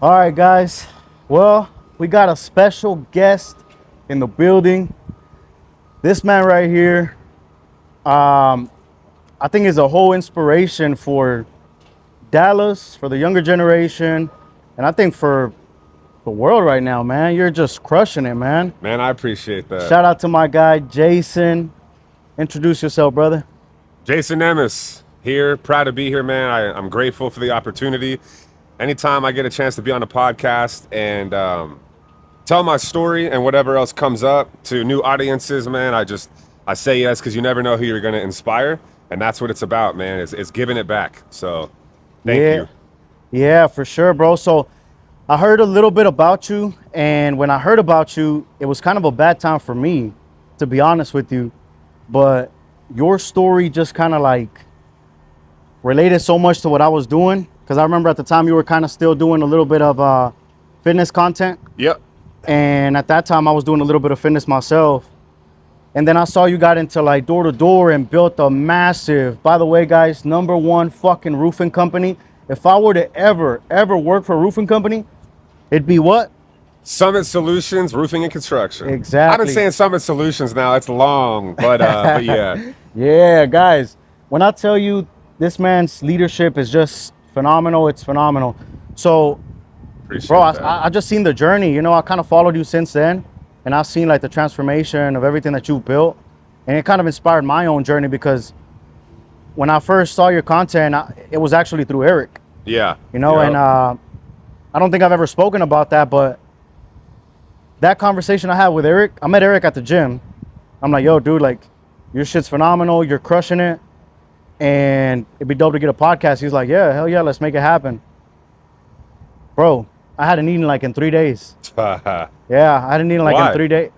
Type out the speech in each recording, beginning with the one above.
All right, guys. Well, we got a special guest in the building. This man right here, I think is a whole inspiration for Dallas, for the younger generation, and I think for the world right now, man. You're just crushing it, man. Man, I appreciate that. Shout out to my guy, Jason. Introduce yourself, brother. Jason Nemes here, proud to be here, man. I'm grateful for the opportunity. Anytime I get a chance to be on a podcast and tell my story and whatever else comes up to new audiences, man, I say yes because you never know who you're going to inspire, and that's what it's about, man. It's giving it back. So, thank Yeah, you. yeah, for sure, bro. So I heard a little bit about you, and when I heard about you, it was kind of a bad time for me, to be honest with you. But your story just kind of like related so much to what I was doing, because I remember at the time you were kind of still doing a little bit of fitness content, Yep. and at that time I was doing a little bit of fitness myself. And then I saw you got into like door to door and built a massive, by the way, guys, #1 fucking roofing company. If I were to ever work for a roofing company, it'd be what? Summit Solutions, roofing and construction. Exactly. I've been saying Summit Solutions now. It's long, but yeah. Yeah, guys. When I tell you this man's leadership is just phenomenal, it's phenomenal. So, Appreciate bro, that. I just seen the journey. You know, I kind of followed you since then, and I've seen like the transformation of everything that you've built, and it kind of inspired my own journey because when I first saw your content, it was actually through Eric. Yeah. You know, Yep. and I don't think I've ever spoken about that, but that conversation I had with Eric, I met Eric at the gym. I'm like, yo, dude, like, your shit's phenomenal. You're crushing it. And it'd be dope to get a podcast. He's like, yeah, hell yeah, let's make it happen. Bro, I hadn't eaten like in 3 days. Yeah, I hadn't eaten like Why? in 3 days.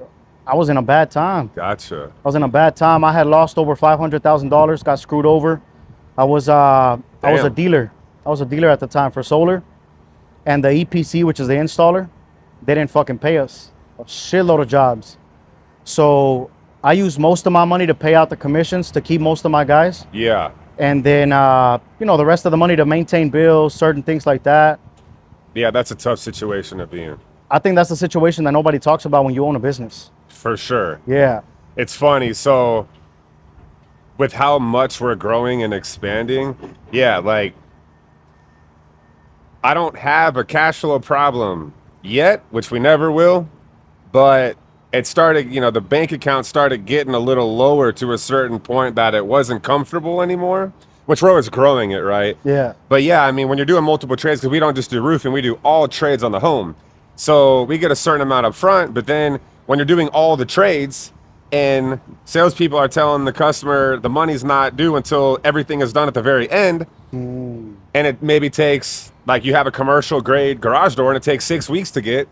I was in a bad time. Gotcha. I was in a bad time. I had lost over $500,000, got screwed over. I was a Damn. dealer. I was a dealer at the time for solar. And the EPC, which is the installer, they didn't fucking pay us a shitload of jobs. So I used most of my money to pay out the commissions to keep most of my guys. Yeah. And then, the rest of the money to maintain bills, certain things like that. Yeah, that's a tough situation to be in. I think that's the situation that nobody talks about when you own a business. For sure. Yeah. It's funny. So, with how much we're growing and expanding, yeah, like, I don't have a cash flow problem yet, which we never will, but it started, the bank account started getting a little lower to a certain point that it wasn't comfortable anymore, which we're always growing it, right? Yeah. But yeah, I mean, when you're doing multiple trades, because we don't just do roofing, we do all trades on the home. So we get a certain amount up front, but then when you're doing all the trades and salespeople are telling the customer the money's not due until everything is done at the very end, and it maybe takes, like, you have a commercial grade garage door and it takes 6 weeks to get,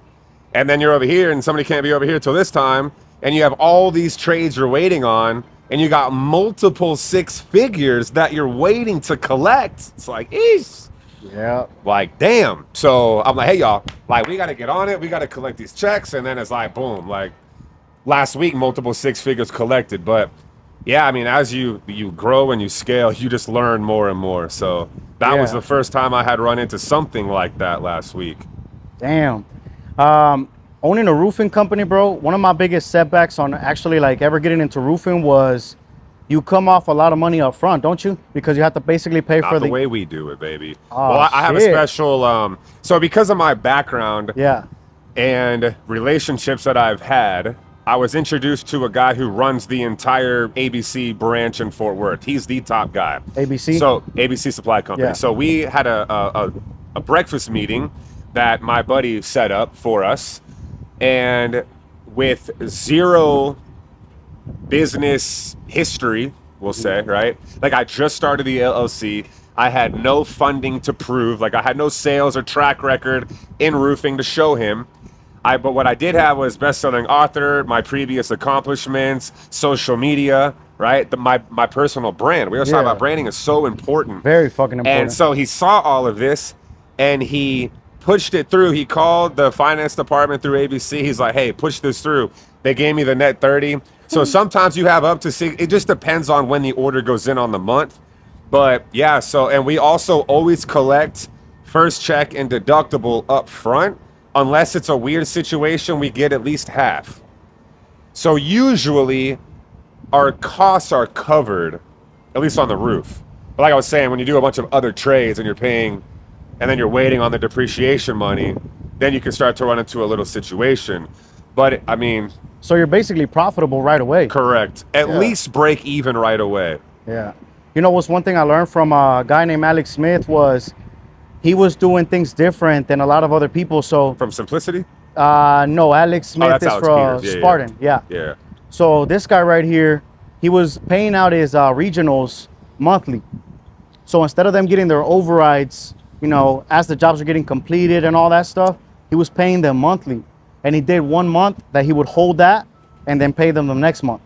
and then you're over here and somebody can't be over here till this time, and you have all these trades you're waiting on, and you got multiple six figures that you're waiting to collect. It's like, eesh. Yeah. Like, damn. So I'm like, hey, y'all, like, we got to get on it. We got to collect these checks. And then it's like, boom, like last week, multiple six figures collected. But yeah, I mean, as you grow and you scale, you just learn more and more. So that was Yeah. the first time I had run into something like that last week. Damn. Owning a roofing company, bro, one of my biggest setbacks on actually like ever getting into roofing was you come off a lot of money up front, don't you? Because you have to basically pay Not for the way we do it, baby. Oh, Well, I have a shit. special, so because of my background, Yeah. and relationships that I've had, I was introduced to a guy who runs the entire ABC branch in Fort Worth. He's the top guy. ABC? So ABC Supply Company. Yeah. So we had a breakfast meeting that my buddy set up for us, and with zero business history, we'll say, right? Like, I just started the LLC. I had no funding to prove. Like, I had no sales or track record in roofing to show him. But what I did have was best-selling author, my previous accomplishments, social media, right? My personal brand. We always talk Yeah. about branding is so important. Very fucking important. And so he saw all of this, and he pushed it through. He called the finance department through ABC. He's like, hey, push this through. They gave me the net 30. So sometimes you have up to 6. It just depends on when the order goes in on the month. But yeah, so, and we also always collect first check and deductible up front. Unless it's a weird situation, we get at least half. So usually our costs are covered, at least on the roof. But like I was saying, when you do a bunch of other trades and you're paying, and then you're waiting on the depreciation money, then you can start to run into a little situation. But I mean, So you're basically profitable right away. correct. At least break even right away. Yeah. You know, what's one thing I learned from a guy named Alex Smith was he was doing things different than a lot of other people. So From Simplicity? no, Alex Smith that's is Alex from Peters. Yeah, Spartan. Yeah. Yeah. So this guy right here, he was paying out his regionals monthly. So instead of them getting their overrides, you know, as the jobs are getting completed and all that stuff, he was paying them monthly. And he did 1 month that he would hold that and then pay them the next month.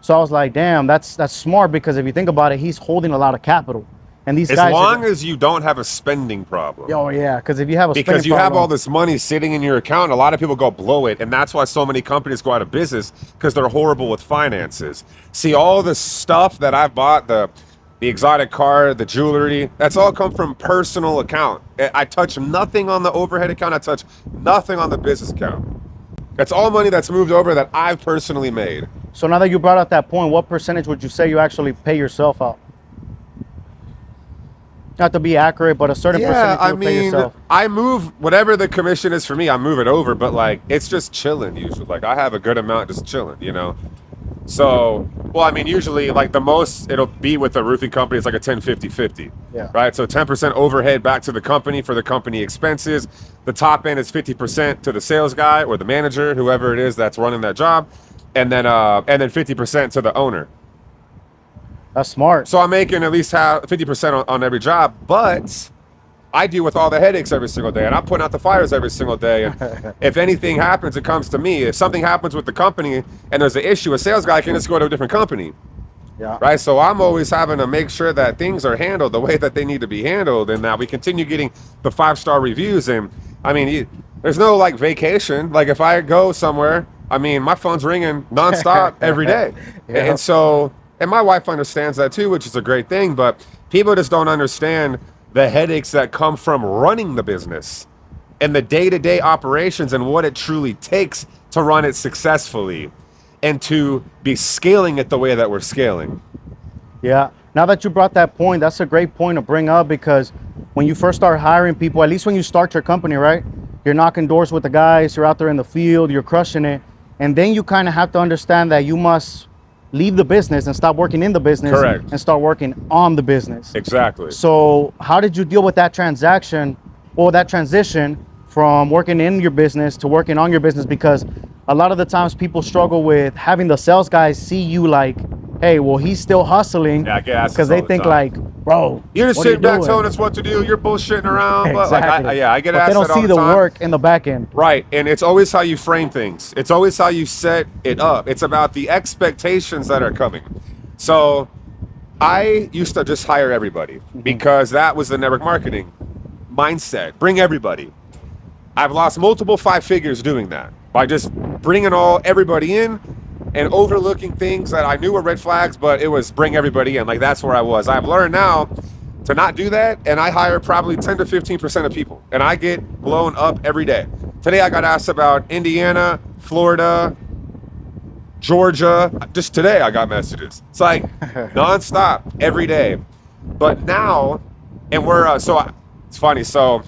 So I was like, damn, that's smart, because if you think about it, he's holding a lot of capital. And these As guys long as you don't have a spending problem. oh yeah, because if you have a Because spending you have problem- all this money sitting in your account, a lot of people go blow it, and that's why so many companies go out of business, because they're horrible with finances. See, all the stuff that I've bought, the exotic car, the jewelry, that's all come from personal account. I touch nothing on the overhead account. I touch nothing on the business account. That's all money that's moved over that I've personally made. So now that you brought up that point, what percentage would you say you actually pay yourself out? Not to be accurate, but a certain percentage you would pay yourself. I move whatever the commission is for me, I move it over, but like it's just chilling usually. Like I have a good amount just chilling, you know. So, well, I mean, usually like the most it'll be with the roofing company is like a 10-50-50. Yeah. Right? So 10% overhead back to the company for the company expenses. The top end is 50% to the sales guy or the manager, whoever it is that's running that job, and then 50% to the owner. That's smart. So I'm making at least 50% on every job, but I deal with all the headaches every single day, and I'm putting out the fires every single day. And if anything happens, it comes to me. If something happens with the company and there's an issue, a sales guy can just go to a different company, Yeah. right? So I'm always having to make sure that things are handled the way that they need to be handled, and that we continue getting the 5-star reviews. And I mean, there's no like vacation. Like if I go somewhere, I mean, my phone's ringing nonstop every day, Yeah. and so. And my wife understands that too, which is a great thing, but people just don't understand the headaches that come from running the business and the day-to-day operations and what it truly takes to run it successfully and to be scaling it the way that we're scaling. Yeah. Now that you brought that point, that's a great point to bring up, because when you first start hiring people, at least when you start your company, right? You're knocking doors with the guys, you're out there in the field, you're crushing it. And then you kind of have to understand that you must leave the business and stop working in the business. Correct. And start working on the business. Exactly. So how did you deal with that transaction or that transition from working in your business to working on your business? Because a lot of the times people struggle with having the sales guys see you like, hey, well, he's still hustling. Yeah, I get asked because this they all the think time. like, bro, You're just what are you sitting back doing? telling us what to do. You're bullshitting around. But Exactly. like, I get But asked they don't that all see the the time. work in the back end. Right, and it's always how you frame things. It's always how you set it up. It's about the expectations that are coming. So I used to just hire everybody because that was the network marketing mindset. Bring everybody. I've lost multiple 5 figures doing that by just bringing everybody in and overlooking things that I knew were red flags, but it was bring everybody in. Like that's where I was. I've learned now to not do that, and I hire probably 10 to 15% of people, and I get blown up every day. Today I got asked about Indiana, Florida, Georgia. Just today I got messages. It's like nonstop every day. But now, and we're it's funny. So,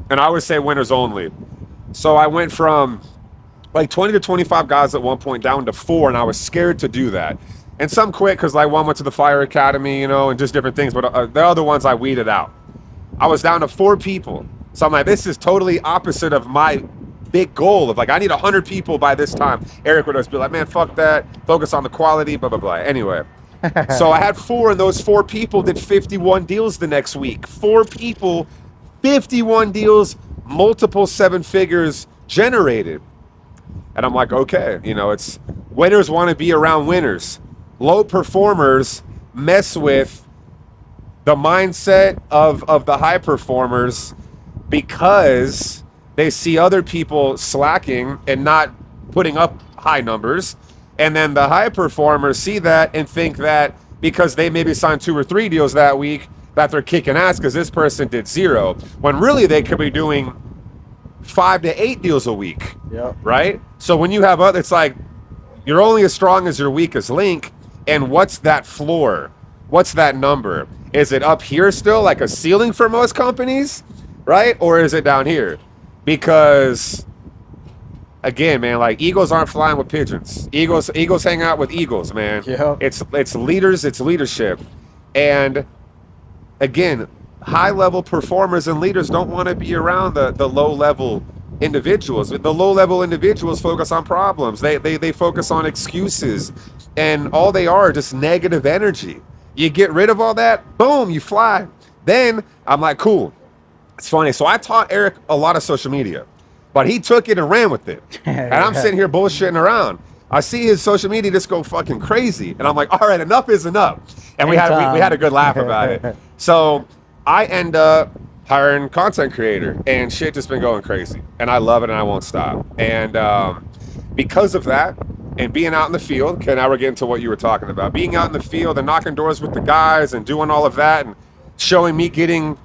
and I would say winners only. So I went from like 20 to 25 guys at one point down to 4, and I was scared to do that. And some quit because like one went to the fire academy, you know, and just different things. But the other ones I weeded out. I was down to 4 people. So I'm like, this is totally opposite of my big goal of like, I need 100 people by this time. Eric would always be like, man, fuck that. Focus on the quality, blah, blah, blah. Anyway, so I had 4, and those 4 people did 51 deals the next week. 4 people, 51 deals, multiple 7 figures generated. And I'm like, okay, you know, it's winners want to be around winners. Low performers mess with the mindset of the high performers because they see other people slacking and not putting up high numbers. And then the high performers see that and think that because they maybe signed 2 or 3 deals that week, that they're kicking ass because this person did 0, when really they could be doing 5 to 8 deals a week. Yep. Right? So when you have other, it's like you're only as strong as your weakest link. And what's that floor? What's that number? Is it up here still, like a ceiling for most companies, right? Or is it down here? Because again, man, like eagles aren't flying with pigeons. Eagles hang out with eagles, man. Yeah. It's leaders, it's leadership. And again, high level performers and leaders don't want to be around the low level individuals. The low level individuals focus on problems. They focus on excuses, and all they are just negative energy. You get rid of all that, boom, you fly. Then I'm like, cool. It's funny. So I taught Eric a lot of social media, but he took it and ran with it. And I'm sitting here bullshitting around. I see his social media just go fucking crazy, and I'm like, all right, enough is enough. And we had a good laugh about it. So I end up hiring content creator, and shit just been going crazy, and I love it, and I won't stop. And because of that, and being out in the field, okay, now we're getting to what you were talking about. Being out in the field and knocking doors with the guys and doing all of that, and showing me getting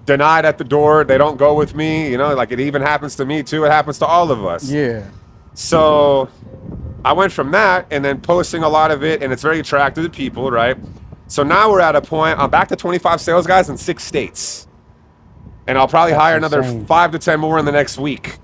denied at the door. They don't go with me, you know, like it even happens to me too. It happens to all of us. Yeah. So I went from that and then posting a lot of it, and it's very attractive to people, right? So now we're at a point, I'm back to 25 sales guys in 6 states. And I'll probably hire another insane. 5 to 10 more in the next week.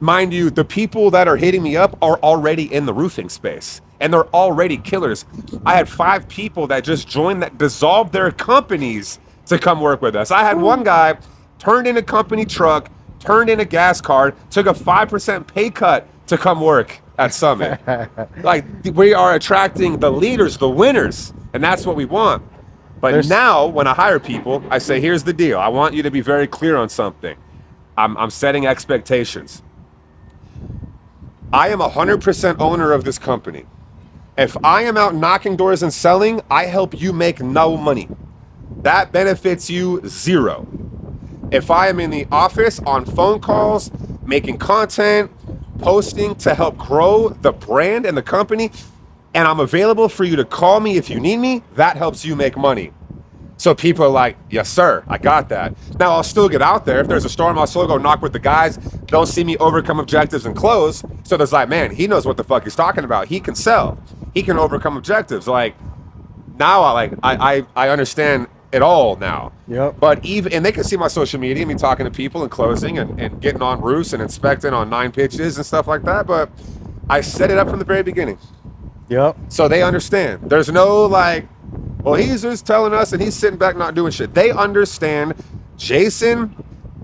Mind you, the people that are hitting me up are already in the roofing space, and they're already killers. I had 5 people that just joined that dissolved their companies to come work with us. I had one guy turned in a company truck, turned in a gas card, took a 5% pay cut to come work at Summit. Like, we are attracting the leaders, the winners, and that's what we want. But now when I hire people, I say, here's the deal. I want you to be very clear on something. I'm setting expectations. I am 100% owner of this company. If I am out knocking doors and selling, I help you make no money. That benefits you 0. If I am in the office on phone calls, making content, posting to help grow the brand and the company, and I'm available for you to call me if you need me, that helps you make money. So people are like, yes, sir, I got that. Now I'll still get out there. If there's a storm, I'll still go knock with the guys. They'll see me overcome objectives and close. So there's like, man, he knows what the fuck he's talking about. He can sell. He can overcome objectives. Like now I understand it all now. Yep. But even, and they can see my social media, me talking to people and closing and getting on roofs and inspecting on 9 pitches and stuff like that. But I set it up from the very beginning. Yep. So they understand. There's no like, well, he's just telling us and he's sitting back not doing shit. They understand Jason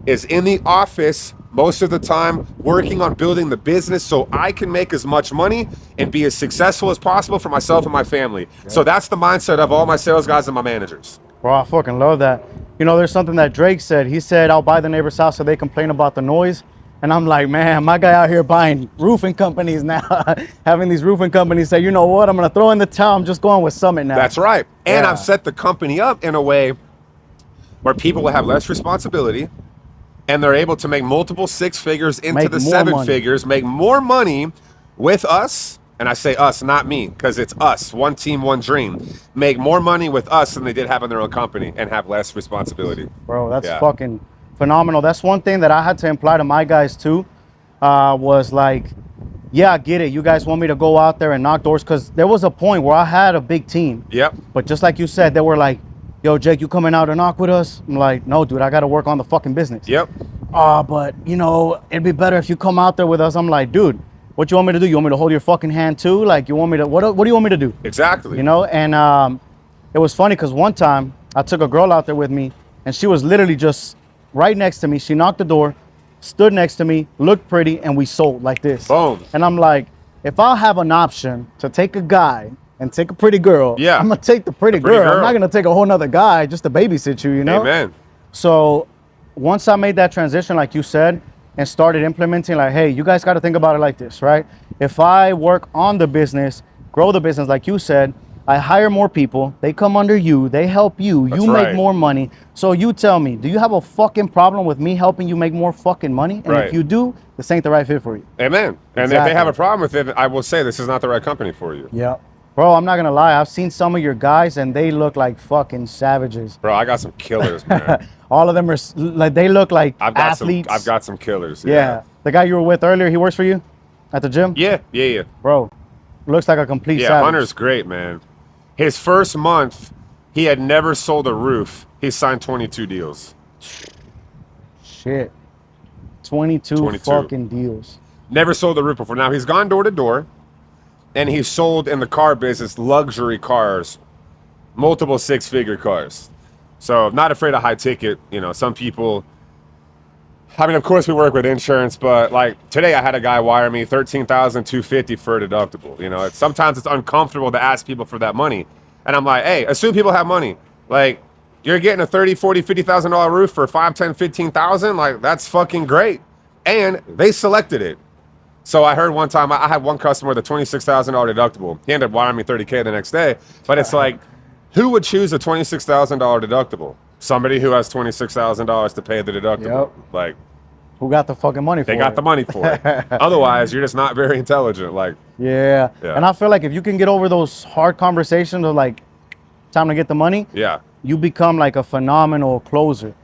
is in the office most of the time working on building the business so I can make as much money and be as successful as possible for myself and my family. Yep. So that's the mindset of all my sales guys and my managers. Bro, I fucking love that. You know, there's something that Drake said. He said, I'll buy the neighbor's house so they complain about the noise. And I'm like, man, my guy out here buying roofing companies now, having these roofing companies say, you know what, I'm going to throw in the towel. I'm just going with Summit now. That's right. And Yeah. I've set the company up in a way where people will have less responsibility and they're able to make multiple 6 figures into Make the more 7 money. figures, make more money with us. And I say us, not me, because it's us, one team, one dream. Make more money with us than they did having their own company and have less responsibility. Bro, that's Yeah. fucking phenomenal. That's one thing that I had to imply to my guys too, was like, yeah, I get it. You guys want me to go out there and knock doors, because there was a point where I had a big team. Yep. But just like you said, they were like, yo, Jake, you coming out to knock with us? I'm like, no, dude, I got to work on the fucking business. Yep. But, you know, it'd be better if you come out there with us. I'm like, dude, what you want me to do? You want me to hold your fucking hand too? Like, you want me to, what do you want me to do? Exactly. You know? And it was funny because one time I took a girl out there with me, and she was literally just right next to me. She knocked the door, stood next to me, looked pretty, and we sold like this. Boom. And I'm like, if I have an option to take a guy and take a pretty girl, Yeah. I'm gonna take the pretty girl. I'm not gonna take a whole nother guy just to babysit you, you know? Amen. So once I made that transition, like you said, and started implementing, like, hey, you guys got to think about it like this, right? If I work on the business, grow the business, like you said, I hire more people, they come under you, they help you, That's you right. make more money. So you tell me, do you have a fucking problem with me helping you make more fucking money? And Right. if you do, this ain't the right fit for you. Amen. And if they Exactly. have a problem with it, I will say this is not the right company for you. Yeah. Bro, I'm not gonna lie. I've seen some of your guys, and they look like fucking savages. Bro, I got some killers, man. All of them are like they look like I've athletes. got some killers. Yeah. The guy you were with earlier, he works for you at the gym. Yeah. Bro, looks like a complete Yeah, savage. Hunter's great, man. His first month, he had never sold a roof. He signed 22 deals. Shit. 22 fucking deals. Never sold a roof before. Now, he's gone door to door, and he's sold in the car business luxury cars, multiple six-figure cars. So, not afraid of high ticket. You know, some people, I mean, of course we work with insurance, but like today I had a guy wire me $13,250 for a deductible. You know, sometimes it's uncomfortable to ask people for that money. And I'm like, hey, assume people have money. Like, you're getting a $30,000, $40,000, $50,000 roof for $5,000, $10,000, $15,000. Like, that's fucking great. And they selected it. So I heard one time, I had one customer with a $26,000 deductible. He ended up wiring me $30K the next day. But it's like, who would choose a $26,000 deductible? Somebody who has $26,000 to pay the deductible. Yep. Like, who got the fucking money for it? they got the money for it. Otherwise, you're just not very intelligent. Like, yeah. And I feel like if you can get over those hard conversations of like, time to get the money, yeah, you become like a phenomenal closer.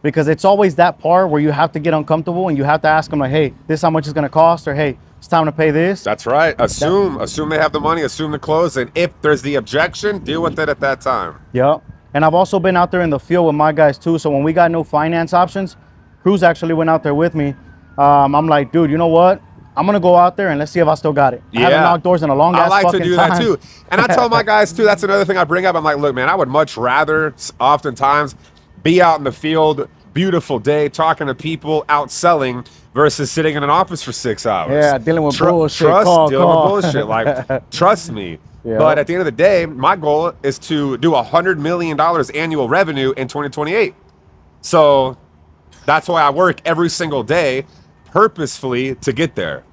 Because it's always that part where you have to get uncomfortable and you have to ask them like, hey, this is how much it's gonna cost, or hey, it's time to pay this. that's right. Assume they have the money, assume the close, and if there's the objection, deal with it at that time. Yep. And I've also been out there in the field with my guys too. So when we got no finance options, Cruz actually went out there with me. I'm like, dude, you know what? I'm gonna go out there and let's see if I still got it. I haven't knocked doors in a long ass I like fucking to do time. that too. And I tell my guys too, that's another thing I bring up. I'm like, look, man, I would much rather oftentimes be out in the field, beautiful day, talking to people, out selling, versus sitting in an office for 6 hours. Yeah, dealing with bullshit. Dealing with bullshit. Like, trust me. Yeah. But at the end of the day, my goal is to do $100 million annual revenue in 2028. So that's why I work every single day purposefully to get there.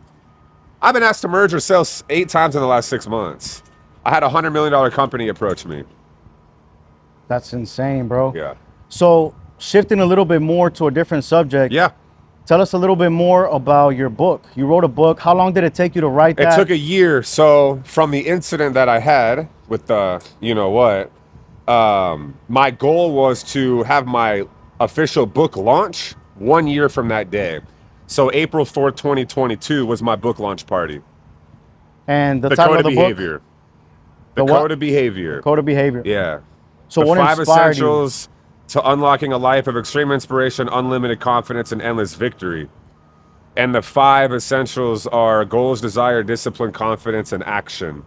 I've been asked to merge or sell 8 times in the last 6 months. I had a $100 million company approach me. That's insane, bro. Yeah. So shifting a little bit more to a different subject. Yeah. Tell us a little bit more about your book. You wrote a book. How long did it take you to write that? It took a year. So from the incident that I had with the, you know what, my goal was to have my official book launch 1 year from that day. So April 4th, 2022 was my book launch party. And the The title Code of of the book? Behavior. The The what? Code of Behavior. Code of Behavior. Yeah. So the what 5 inspired essentials to unlocking a life of extreme inspiration, unlimited confidence, and endless victory. And the 5 essentials are goals, desire, discipline, confidence, and action.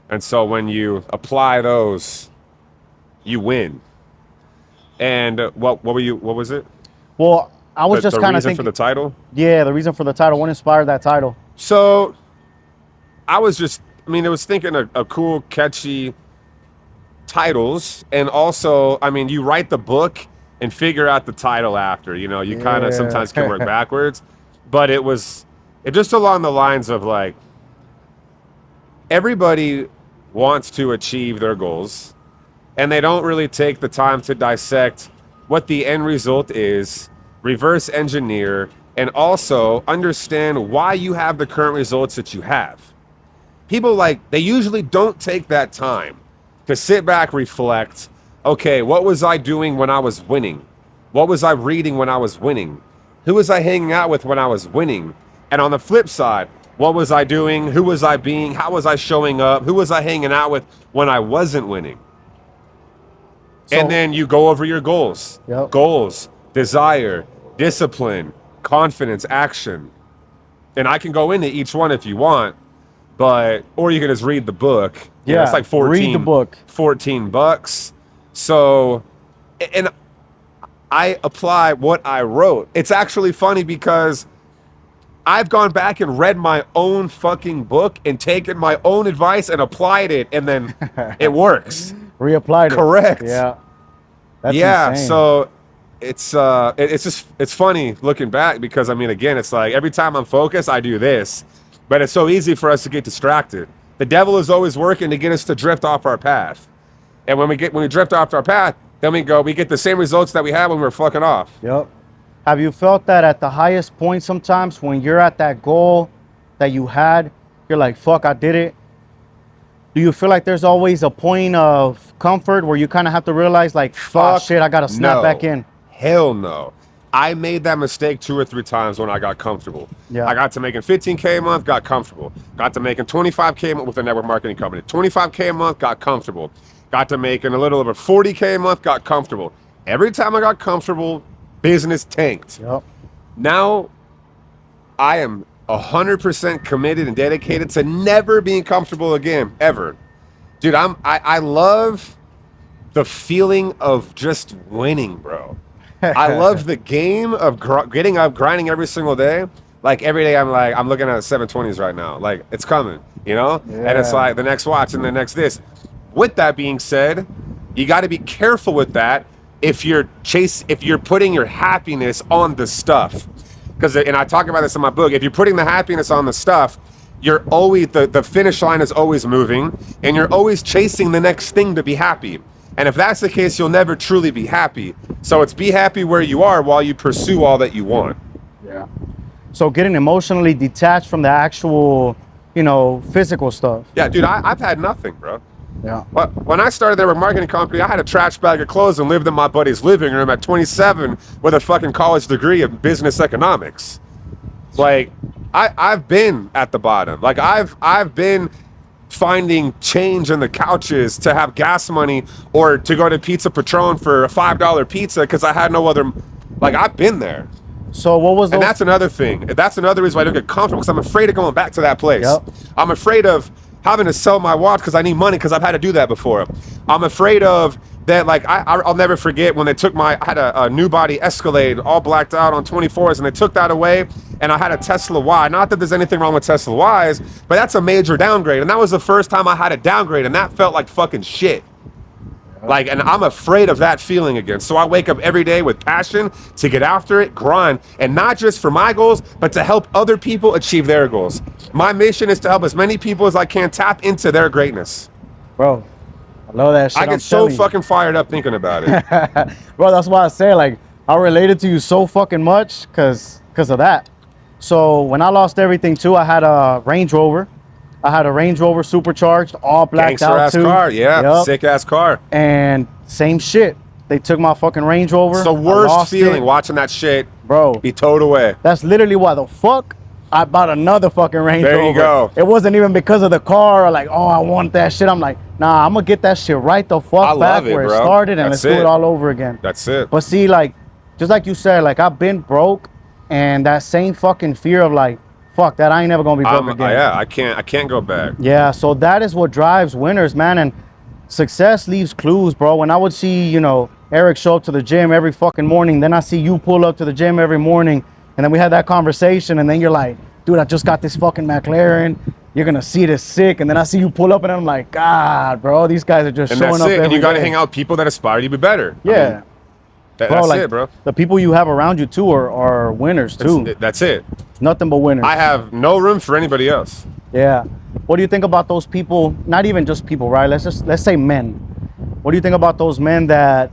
And so when you apply those, you win. And what was it? you? Well, I was just the kind of reason thinking. for the title? Yeah, the reason for the title. What inspired that title? So I was thinking a cool, catchy titles. And also, I mean, you write the book and figure out the title after, you know, you kind of sometimes can work backwards. But it just along the lines of like, everybody wants to achieve their goals and they don't really take the time to dissect what the end result is, reverse engineer, and also understand why you have the current results that you have. People they usually don't take that time to sit back, reflect, okay, what was I doing when I was winning? What was I reading when I was winning? Who was I hanging out with when I was winning? And on the flip side, what was I doing? Who was I being? How was I showing up? Who was I hanging out with when I wasn't winning? And then you go over your goals. Yep. Goals, desire, discipline, confidence, action. And I can go into each one if you want, or you can just read the book. You know, it's like 14. Read the book. $14. So, and I apply what I wrote. It's actually funny because I've gone back and read my own fucking book and taken my own advice and applied it, and then it works. Reapplied it. Correct. Yeah. That's insane. So it's funny looking back because I mean, again, it's like every time I'm focused, I do this, but it's so easy for us to get distracted. The devil is always working to get us to drift off our path, and when we drift off our path, then we get the same results that we had when we were fucking off. Yep. Have you felt that at the highest point sometimes when you're at that goal that you had, you're like, fuck, I did it, Do you feel like there's always a point of comfort where you kind of have to realize, like, fuck, shit, I gotta snap back in? Hell no. I made that mistake 2 or 3 times when I got comfortable. Yeah. I got to making 15K a month, got comfortable. Got to making 25K a month with a network marketing company. 25K a month, got comfortable. Got to making a little over 40K a month, got comfortable. Every time I got comfortable, business tanked. Yep. Now, I am 100% committed and dedicated to never being comfortable again, ever. Dude, I love the feeling of just winning, bro. I love the game of getting up, grinding every single day. Like every day, I'm looking at 720s right now. Like it's coming, you know? Yeah. And it's like the next watch and the next this. With that being said, you got to be careful with that if you're putting your happiness on the stuff. Because, and I talk about this in my book, if you're putting the happiness on the stuff, you're always, the finish line is always moving, and you're always chasing the next thing to be happy. And if that's the case, you'll never truly be happy. So it's be happy where you are while you pursue all that you want. Yeah. So getting emotionally detached from the actual, physical stuff. Yeah, dude, I've had nothing, bro. Yeah. But when I started there with marketing company, I had a trash bag of clothes and lived in my buddy's living room at 27 with a fucking college degree in business economics. Like, I've been at the bottom. Like, I've been finding change in the couches to have gas money or to go to Pizza Patron for a $5 pizza because I had no other. Like, I've been there. So what was? And that's another thing. That's another reason why I don't get comfortable, because I'm afraid of going back to that place. Yep. I'm afraid of having to sell my watch because I need money because I've had to do that before. I'm afraid of that. Like, I'll never forget when they took I had a new body Escalade all blacked out on 24s, and they took that away, and I had a Tesla Y. Not that there's anything wrong with Tesla Ys, but that's a major downgrade. And that was the first time I had a downgrade, and that felt like fucking shit. Like, and I'm afraid of that feeling again. So I wake up every day with passion to get after it, grind, and not just for my goals, but to help other people achieve their goals. My mission is to help as many people as I can tap into their greatness. Bro, I love that shit. I get so fucking fired up thinking about it. Bro, that's why I say, like, I related to you so fucking much because of that. So when I lost everything too, I had a Range Rover. I had a Range Rover supercharged, all blacked Gangster out ass too. car, yeah, Yep. sick ass car. And same shit. They took my fucking Range Rover. It's the I worst lost feeling it. watching that shit Bro, be towed away. that's literally why the fuck I bought another fucking Range Rover. There you go. It wasn't even because of the car or like, oh, I want that shit. I'm like, nah, I'm gonna get that shit right the fuck back where it bro. started, and That's let's do it. it all over again. That's it. But see, like, just like you said, like, I've been broke, and that same fucking fear of like, fuck that, I ain't never gonna be broke again. Yeah, I can't go back. Yeah, so that is what drives winners, man. And success leaves clues, bro. When I would see, Eric show up to the gym every fucking morning, then I see you pull up to the gym every morning, and then we had that conversation, and then you're like, dude, I just got this fucking McLaren. You're gonna see this sick. And then I see you pull up, and I'm like, God, bro, these guys are just And showing that's up it. every And you got to day. hang out with people that aspire you to be better. Yeah. I mean, that's like, it, bro. The people you have around you too are winners too. That's it. Nothing but winners. I have no room for anybody else. Yeah. What do you think about those people? Not even just people, right? Let's say men. What do you think about those men that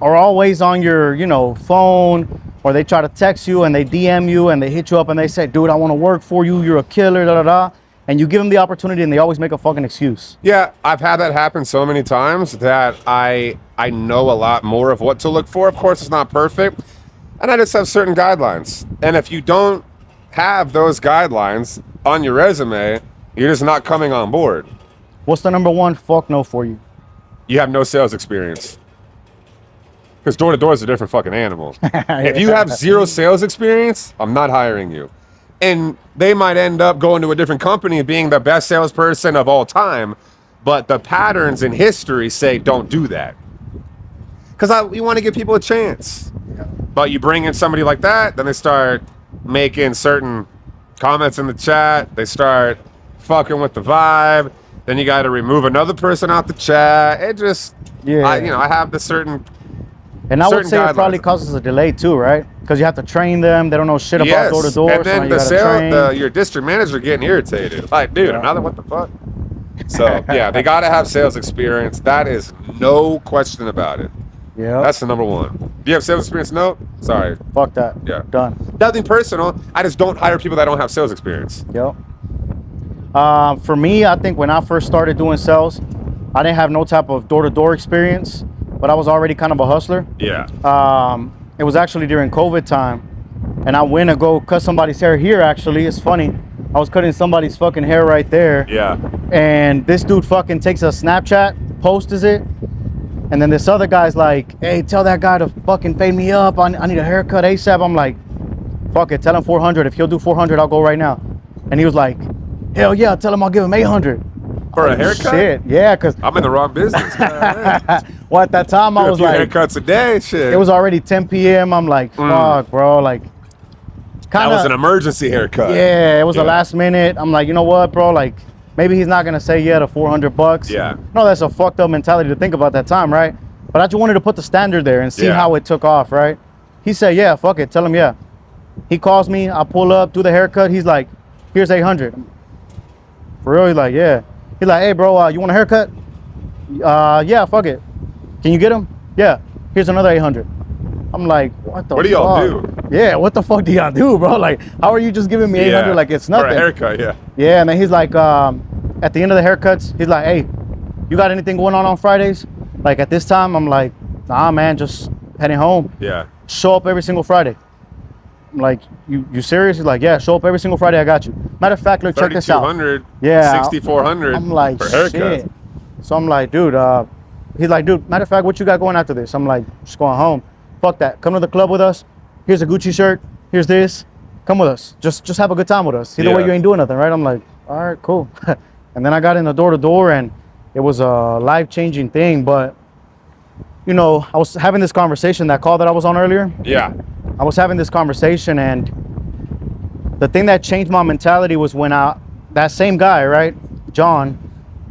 are always on your, phone, or they try to text you and they DM you and they hit you up and they say, dude, I want to work for you. You're a killer, da da da. And you give them the opportunity and they always make a fucking excuse. Yeah, I've had that happen so many times that I know a lot more of what to look for. Of course, it's not perfect. And I just have certain guidelines. And if you don't have those guidelines on your resume, you're just not coming on board. What's the number one fuck no for you? You have no sales experience. Because door to door is a different fucking animal. If you have zero sales experience, I'm not hiring you. And they might end up going to a different company and being the best salesperson of all time, but the patterns in history say don't do that. Because we want to give people a chance. Yeah. But you bring in somebody like that, then they start making certain comments in the chat. They start fucking with the vibe. Then you got to remove another person out the chat. It just, Yeah. I have the certain. And I would certain say it guidelines. probably causes a delay too, right? Because you have to train them. They don't know shit about door to door. And then your district manager getting irritated. Like, dude, Yeah. another what the fuck? So yeah, they got to have sales experience. That is no question about it. Yeah. That's the number one. Do you have sales experience? No. Sorry. Fuck that. Yeah. Done. Nothing personal. I just don't hire people that don't have sales experience. Yep. For me, I think when I first started doing sales, I didn't have no type of door-to-door experience, but I was already kind of a hustler. Yeah. It was actually during COVID time, and I went to go cut somebody's hair here. Actually, it's funny. I was cutting somebody's fucking hair right there. Yeah. And this dude fucking takes a Snapchat, posts it, and then this other guy's like, "Hey, tell that guy to fucking fade me up. I need a haircut ASAP." I'm like, "Fuck it, tell him 400. If he'll do 400, I'll go right now." And he was like, "Hell yeah, tell him I'll give him 800." For a haircut? Shit, yeah, cause I'm in the wrong business. well, at that time I a was few like, haircuts a day. Shit. it was already 10 p.m. I'm like, fuck, bro, like, That was an kind of, emergency haircut. yeah, it was a last minute. I'm like, you know what, bro, like, maybe he's not gonna say yeah to 400 bucks. Yeah. No, that's a fucked up mentality to think about that time, right? But I just wanted to put the standard there and see how it took off, right? He said, yeah, fuck it, tell him yeah. He calls me, I pull up, do the haircut. He's like, here's 800. For real? He's like, yeah. He's like, hey, bro, you want a haircut? Yeah, fuck it. Can you get him? Yeah. Here's another 800. I'm like, what the fuck? What do y'all do? Yeah, what the fuck do y'all do, bro? Like, how are you just giving me 800 like it's nothing? For a haircut, yeah. Yeah, and then he's like, at the end of the haircuts, he's like, hey, you got anything going on Fridays? Like, at this time, I'm like, nah, man, just heading home. Yeah. Show up every single Friday. I'm like, you serious? He's like, yeah, show up every single Friday. I got you. Matter of fact, look, check this out. 3,200. Yeah. 6,400. I'm like, for haircut. shit. So I'm like, dude, he's like, dude, matter of fact, what you got going after this? I'm like, just going home. Fuck that. Come to the club with us. Here's a Gucci shirt. Here's this. Come with us. Just have a good time with us. Either way, you ain't doing nothing, right? I'm like, all right, cool. And then I got in the door-to-door, and it was a life-changing thing. But, you know, I was having this conversation, that call that I was on earlier. Yeah. I was having this conversation, and the thing that changed my mentality was when that same guy, right, John,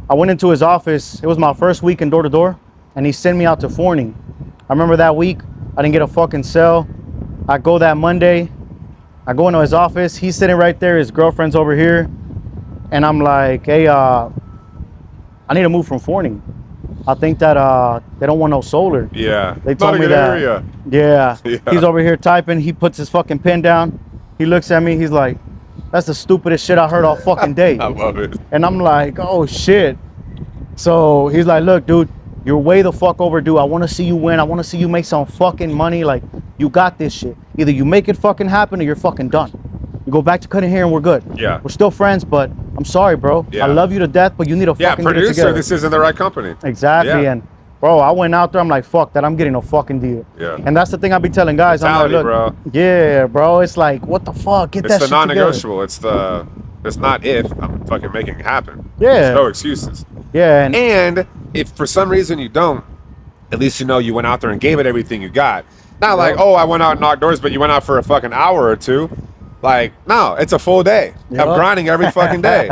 I went into his office. It was my first week in door-to-door, and he sent me out to Forney. I remember that week, I didn't get a fucking sale. I go that Monday, I go into his office. He's sitting right there. His girlfriend's over here. And I'm like, hey, I need to move from Forney. I think that they don't want no solar. Yeah. They told me that. Area. Yeah. Yeah. He's over here typing. He puts his fucking pen down. He looks at me. He's like, that's the stupidest shit I heard all fucking day. I love it. And I'm like, oh shit. So he's like, look, dude, you're way the fuck overdue. I want to see you win. I want to see you make some fucking money. Like, you got this shit. Either you make it fucking happen or you're fucking done. You go back to cutting hair and we're good. Yeah. We're still friends, but I'm sorry, bro. Yeah. I love you to death, but you need to fucking get it producer, together. this isn't the right company. Exactly. Yeah. And bro, I went out there, I'm like, fuck that, I'm getting a fucking deal. Yeah. And that's the thing I be telling guys. I'm like, Mentality, look, yeah, bro, it's like, what the fuck? Get that It's the shit non-negotiable. It's not if, I'm fucking making it happen. Yeah. There's no excuses. together. Yeah. And if for some reason you don't, at least you know you went out there and gave it everything you got. Not like, oh, I went out and knocked doors, but you went out for a fucking hour or two. Like, no, it's a full day of grinding every fucking day.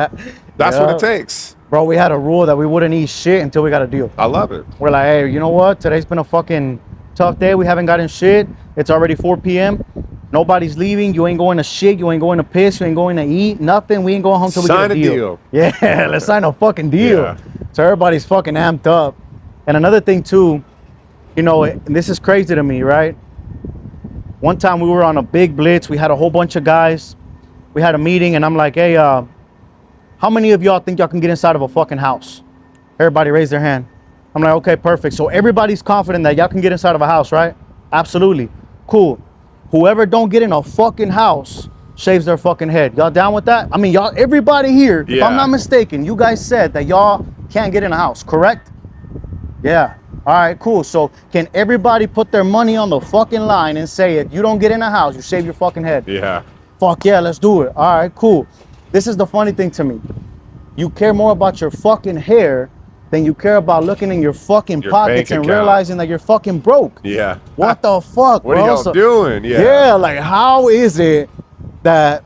That's what it takes. Bro, we had a rule that we wouldn't eat shit until we got a deal. I love it. We're like, hey, you know what? Today's been a fucking tough day. We haven't gotten shit. It's already 4 p.m. Nobody's leaving. You ain't going to shit. You ain't going to piss. You ain't going to eat. Nothing. We ain't going home till we get a deal. Yeah, let's sign a fucking deal. Yeah. So everybody's fucking amped up. And another thing too, you know, and this is crazy to me, right? One time we were on a big blitz. We had a whole bunch of guys. We had a meeting, and I'm like, hey, how many of y'all think y'all can get inside of a fucking house? Everybody raise their hand. I'm like, okay, perfect. So everybody's confident that y'all can get inside of a house, right? Absolutely. Cool. Whoever don't get in a fucking house shaves their fucking head. Y'all down with that? I mean, y'all, everybody here, if I'm not mistaken, you guys said that y'all can't get in a house, correct? Yeah. All right, cool. So can everybody put their money on the fucking line and say, if you don't get in a house, you shave your fucking head? Yeah. Fuck yeah, let's do it. All right, cool. This is the funny thing to me. You care more about your fucking hair than you care about looking in your fucking pockets and realizing that you're fucking broke. Yeah. What the fuck, What bro? are y'all doing? Yeah. Yeah, like how is it that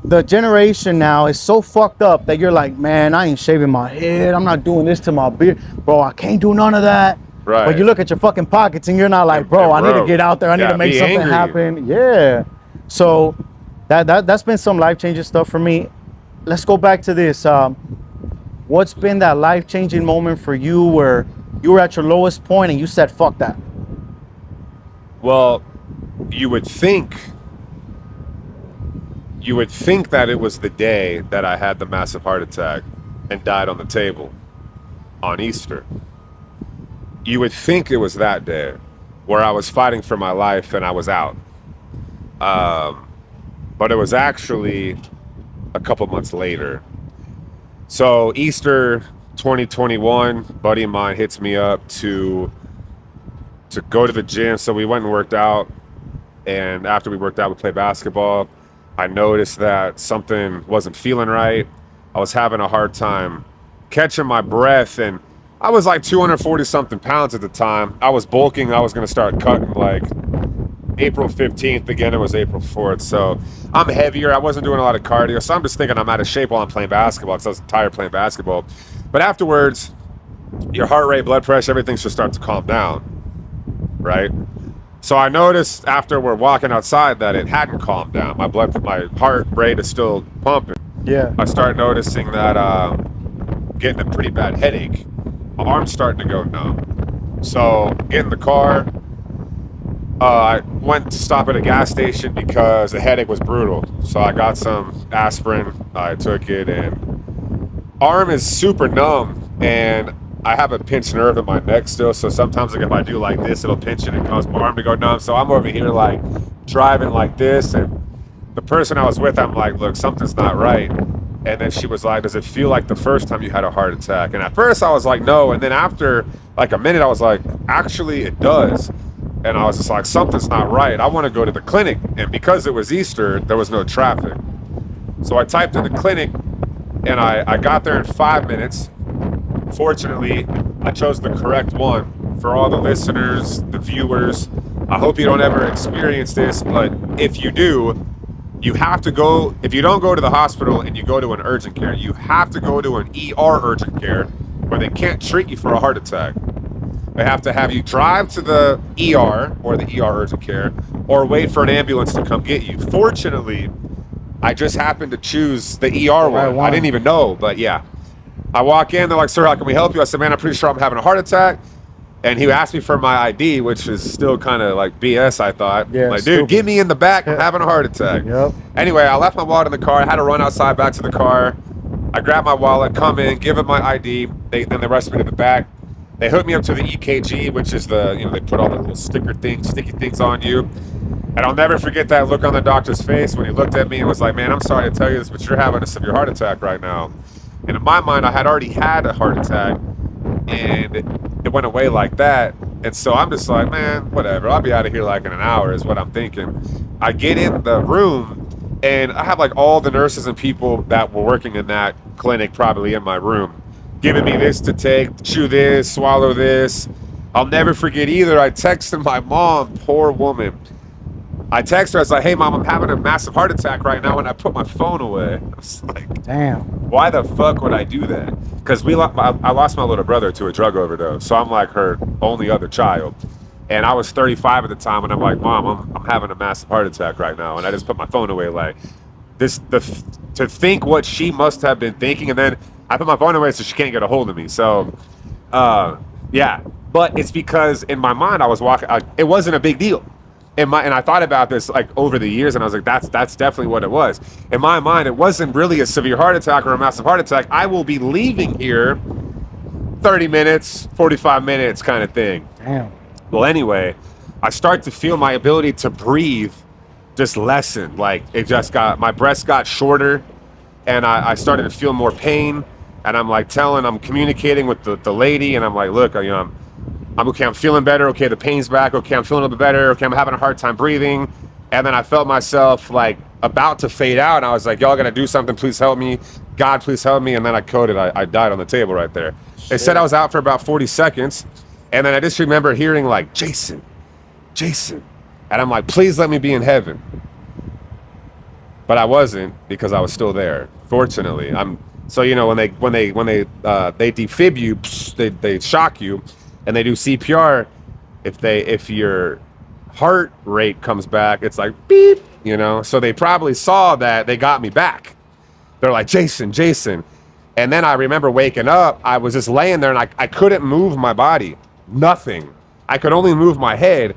the generation now is so fucked up that you're like, man, I ain't shaving my head. I'm not doing this to my beard. Bro, I can't do none of that. Right. But you look at your fucking pockets and you're not like, bro, I need to get out there. I need to make something happen. Yeah. So that's been some life-changing stuff for me. Let's go back to this. What's been that life-changing moment for you where you were at your lowest point and you said, fuck that? Well, you would think you would think that it was the day that I had the massive heart attack and died on the table on Easter. You would think it was that day where I was fighting for my life and I was out. But it was actually a couple months later. So Easter 2021, buddy of mine hits me up to go to the gym. So we went and worked out, and after we worked out, we played basketball. I noticed that something wasn't feeling right. I was having a hard time catching my breath, and I was like 240 something pounds at the time. I was bulking. I was going to start cutting like April 15th. Again, it was April 4th. So I'm heavier. I wasn't doing a lot of cardio. So I'm just thinking I'm out of shape while I'm playing basketball because I was tired playing basketball. But afterwards, your heart rate, blood pressure, everything should start to calm down, right? So I noticed after we're walking outside that it hadn't calmed down. My heart rate is still pumping. Yeah. I start noticing that getting a pretty bad headache. My arm's starting to go numb. So get in the car. I went to stop at a gas station because the headache was brutal. So I got some aspirin. I took it, and arm is super numb, and I have a pinched nerve in my neck still. So sometimes like if I do like this, it'll pinch it and cause my arm to go numb. So I'm over here like driving like this, and the person I was with, I'm like, look, something's not right. And then she was like, does it feel like the first time you had a heart attack? And at first I was like, no. And then after like a minute, I was like, actually it does. And I was just like, something's not right. I want to go to the clinic. And because it was Easter, there was no traffic. So I typed in the clinic, and I got there in 5 minutes. Fortunately, I chose the correct one. For all the listeners, the viewers, I hope you don't ever experience this, but if you do, you have to go, if you don't go to the hospital and you go to an urgent care, you have to go to an ER urgent care where they can't treat you for a heart attack. They have to have you drive to the ER or the ER urgent care or wait for an ambulance to come get you. Fortunately, I just happened to choose the ER one. I didn't even know, but yeah. I walk in, they're like, sir, how can we help you? I said, man, I'm pretty sure I'm having a heart attack. And he asked me for my ID, which is still kind of like BS, I thought. Yeah, like, dude, get me in the back. I'm having a heart attack. Yep. Anyway, I left my wallet in the car. I had to run outside back to the car. I grabbed my wallet, come in, give it my ID. Then they rushed me to the back. They hooked me up to the EKG, which is the, they put all the little sticky things on you. And I'll never forget that look on the doctor's face when he looked at me and was like, man, I'm sorry to tell you this, but you're having a severe heart attack right now. And in my mind, I had already had a heart attack, and it went away like that. And so I'm just like, man, whatever. I'll be out of here like in an hour is what I'm thinking. I get in the room, and I have like all the nurses and people that were working in that clinic probably in my room, giving me this to take, chew this, swallow this. I'll never forget either. I texted my mom, poor woman. I texted her, I was like, hey mom, I'm having a massive heart attack right now, and I put my phone away. I was like, damn, why the fuck would I do that? Because I lost my little brother to a drug overdose, so I'm like her only other child. And I was 35 at the time, and I'm like, mom, I'm having a massive heart attack right now, and I just put my phone away. Like, to think what she must have been thinking, and then I put my phone away so she can't get a hold of me. So, yeah. But it's because in my mind I was walking. It wasn't a big deal. And I thought about this like over the years, and I was like, that's definitely what it was. In my mind, it wasn't really a severe heart attack or a massive heart attack. I will be leaving here 30 minutes, 45 minutes kind of thing. Damn. Well, anyway, I start to feel my ability to breathe just lessen. Like my breaths got shorter, and I started to feel more pain. And I'm like I'm communicating with the lady, and I'm like, look, I'm okay, I'm feeling better. Okay, the pain's back. Okay, I'm feeling a little bit better. Okay, I'm having a hard time breathing. And then I felt myself like about to fade out. And I was like, y'all gotta do something. Please help me. God, please help me. And then I coded. I died on the table right there. They said I was out for about 40 seconds. And then I just remember hearing like, Jason. And I'm like, please let me be in heaven. But I wasn't, because I was still there. Fortunately, so when they defib you, they shock you, and they do CPR. If your heart rate comes back, it's like beep, So they probably saw that. They got me back. They're like, Jason. And then I remember waking up. I was just laying there, and I couldn't move my body. Nothing. I could only move my head.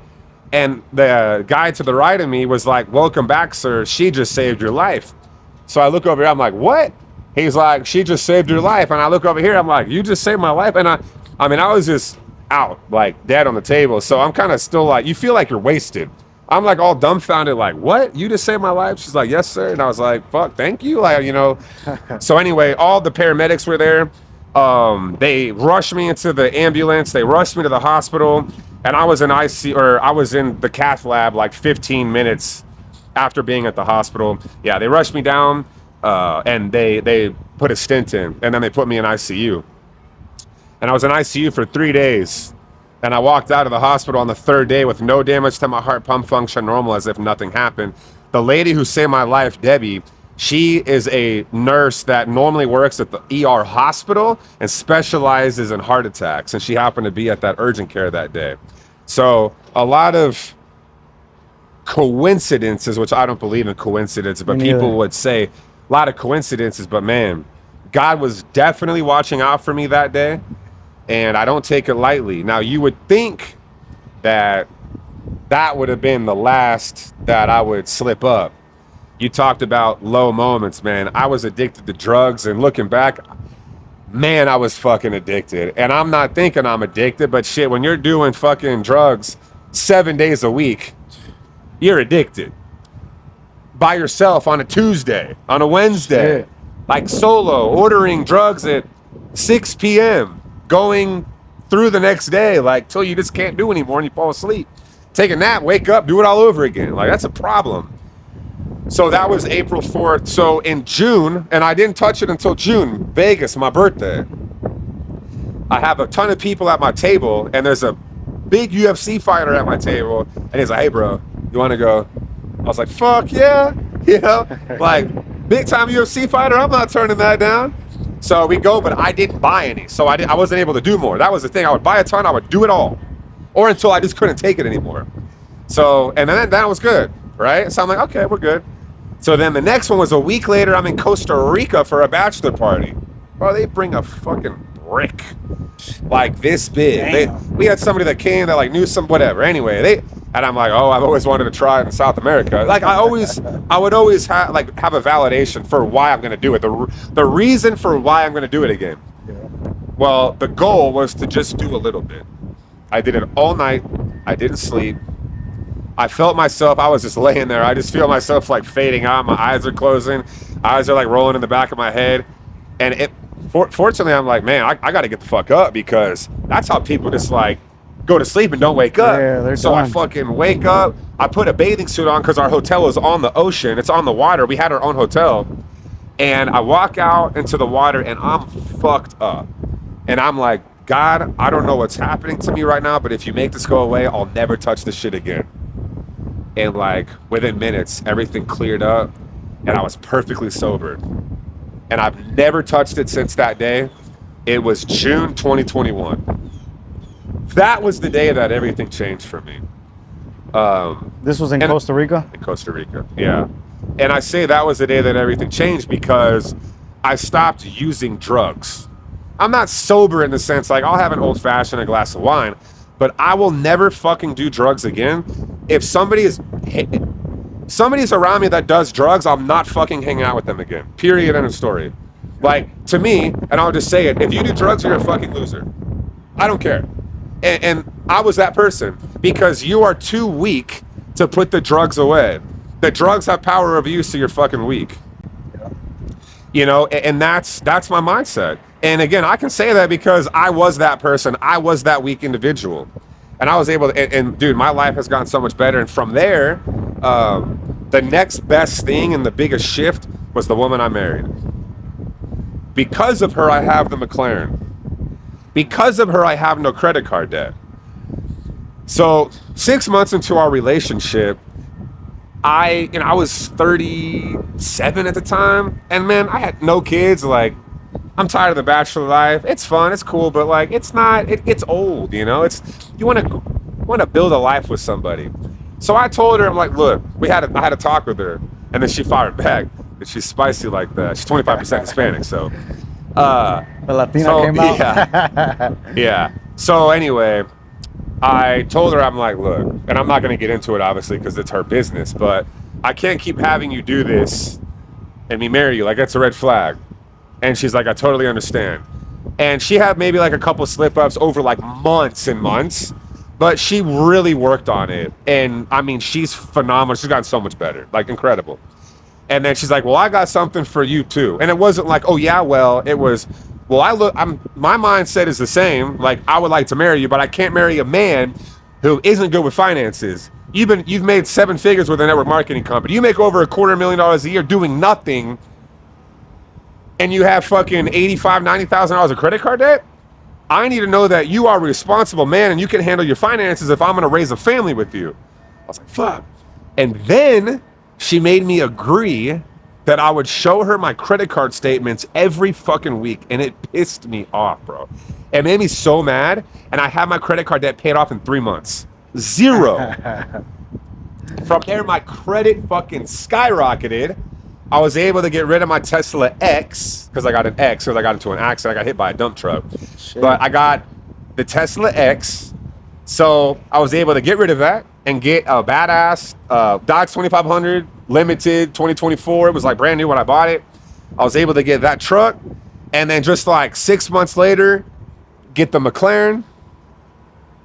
And the guy to the right of me was like, welcome back, sir. She just saved your life. So I look over here, I'm like, what? He's like, she just saved your life. And I look over here, I'm like, you just saved my life? And I mean, I was just out, like dead on the table. So I'm kind of still like, you feel like you're wasted. I'm like all dumbfounded, like, what? You just saved my life? She's like, yes, sir. And I was like, fuck, thank you. Like, you know. So anyway, all the paramedics were there. They rushed me into the ambulance. They rushed me to the hospital. And I was in or I was in the cath lab like 15 minutes after being at the hospital. Yeah, they rushed me down and they put a stent in. And then they put me in ICU. And I was in ICU for 3 days. And I walked out of the hospital on the third day with no damage to my heart, pump function normal, as if nothing happened. The lady who saved my life, Debbie, she is a nurse that normally works at the ER hospital and specializes in heart attacks. And she happened to be at that urgent care that day. So a lot of coincidences, which I don't believe in coincidence, but people would say a lot of coincidences. But man, God was definitely watching out for me that day. And I don't take it lightly. Now, you would think that that would have been the last that I would slip up. You talked about low moments, man. I was addicted to drugs, and looking back, man, I was fucking addicted. And I'm not thinking I'm addicted, but shit, when you're doing fucking drugs 7 days a week, you're addicted. By yourself on a Tuesday, on a Wednesday, like solo, ordering drugs at 6 p.m., going through the next day, like till you just can't do anymore and you fall asleep. Take a nap, wake up, do it all over again. Like, that's a problem. So that was April 4th. So in June, and I didn't touch it until June, Vegas, my birthday, I have a ton of people at my table, and there's a big UFC fighter at my table, and he's like, hey bro, you want to go? I was like, fuck yeah, you know, like big time UFC fighter, I'm not turning that down. So we go, but I didn't buy any, so I wasn't able to do more. That was the thing. I would buy a ton, I would do it all, or until I just couldn't take it anymore. So, and then that was good, right? So I'm like, okay, we're good. So then the next one was a week later. I'm in Costa Rica for a bachelor party. Bro, they bring a fucking brick like this big. We had somebody that came that like knew some whatever. Anyway, and I'm like, oh, I've always wanted to try it in South America. Like I would always have a validation for why I'm gonna do it. The reason for why I'm gonna do it again. Yeah. Well, the goal was to just do a little bit. I did it all night. I didn't sleep. I felt myself, I was just laying there. I just feel myself like fading out. My eyes are closing. Eyes are like rolling in the back of my head. And fortunately, I'm like, man, I got to get the fuck up, because that's how people just like go to sleep and don't wake up. Yeah, so done. I fucking wake up. I put a bathing suit on because our hotel is on the ocean. It's on the water. We had our own hotel. And I walk out into the water and I'm fucked up. And I'm like, God, I don't know what's happening to me right now, but if you make this go away, I'll never touch this shit again. And like within minutes, everything cleared up and I was perfectly sober. And I've never touched it since that day. It was June 2021. That was the day that everything changed for me. This was in Costa Rica? In Costa Rica, yeah. And I say that was the day that everything changed because I stopped using drugs. I'm not sober in the sense like I'll have an old fashioned, a glass of wine, but I will never fucking do drugs again. If somebody's around me that does drugs, I'm not fucking hanging out with them again. Period, end of story. Like, to me, and I'll just say it, if you do drugs, you're a fucking loser. I don't care. And I was that person, because you are too weak to put the drugs away. The drugs have power over you, so you're fucking weak. Yeah. You know, and that's my mindset. And again, I can say that because I was that person. I was that weak individual. And I was able to, and dude, my life has gotten so much better. And from there, the next best thing and the biggest shift was the woman I married. Because of her, I have the McLaren. Because of her, I have no credit card debt. So 6 months into our relationship, I was 37 at the time. And man, I had no kids. Like, I'm tired of the bachelor life. It's fun, it's cool, but like it's not. It's old, you know. You want to build a life with somebody. So I told her, I'm like, look, I had a talk with her, and then she fired back. She's spicy like that. She's 25% Hispanic, so. The Latina came out. Yeah. Yeah. So anyway, I told her, I'm like, look, and I'm not going to get into it obviously because it's her business, but I can't keep having you do this and me marry you. Like, that's a red flag. And she's like, I totally understand. And she had maybe like a couple slip ups over like months and months, but she really worked on it. And I mean, she's phenomenal. She's gotten so much better, like incredible. And then she's like, well, I got something for you too. And it wasn't like, oh yeah, well, it was, well, my mindset is the same. Like, I would like to marry you, but I can't marry a man who isn't good with finances. You've made 7 figures with a network marketing company. You make over $250,000 a year doing nothing, and you have fucking $85,000, $90,000 of credit card debt. I need to know that you are a responsible man and you can handle your finances if I'm going to raise a family with you. I was like, fuck. And then she made me agree that I would show her my credit card statements every fucking week, and it pissed me off, bro. It made me so mad, and I had my credit card debt paid off in 3 months. 0. From there, my credit fucking skyrocketed. I was able to get rid of my Tesla X, because I got an X, because I got into an accident. I got hit by a dump truck. Shit. But I got the Tesla X, so I was able to get rid of that and get a badass Dodge 2500 Limited 2024. It was like brand new when I bought it. I was able to get that truck, and then just like 6 months later, get the McLaren.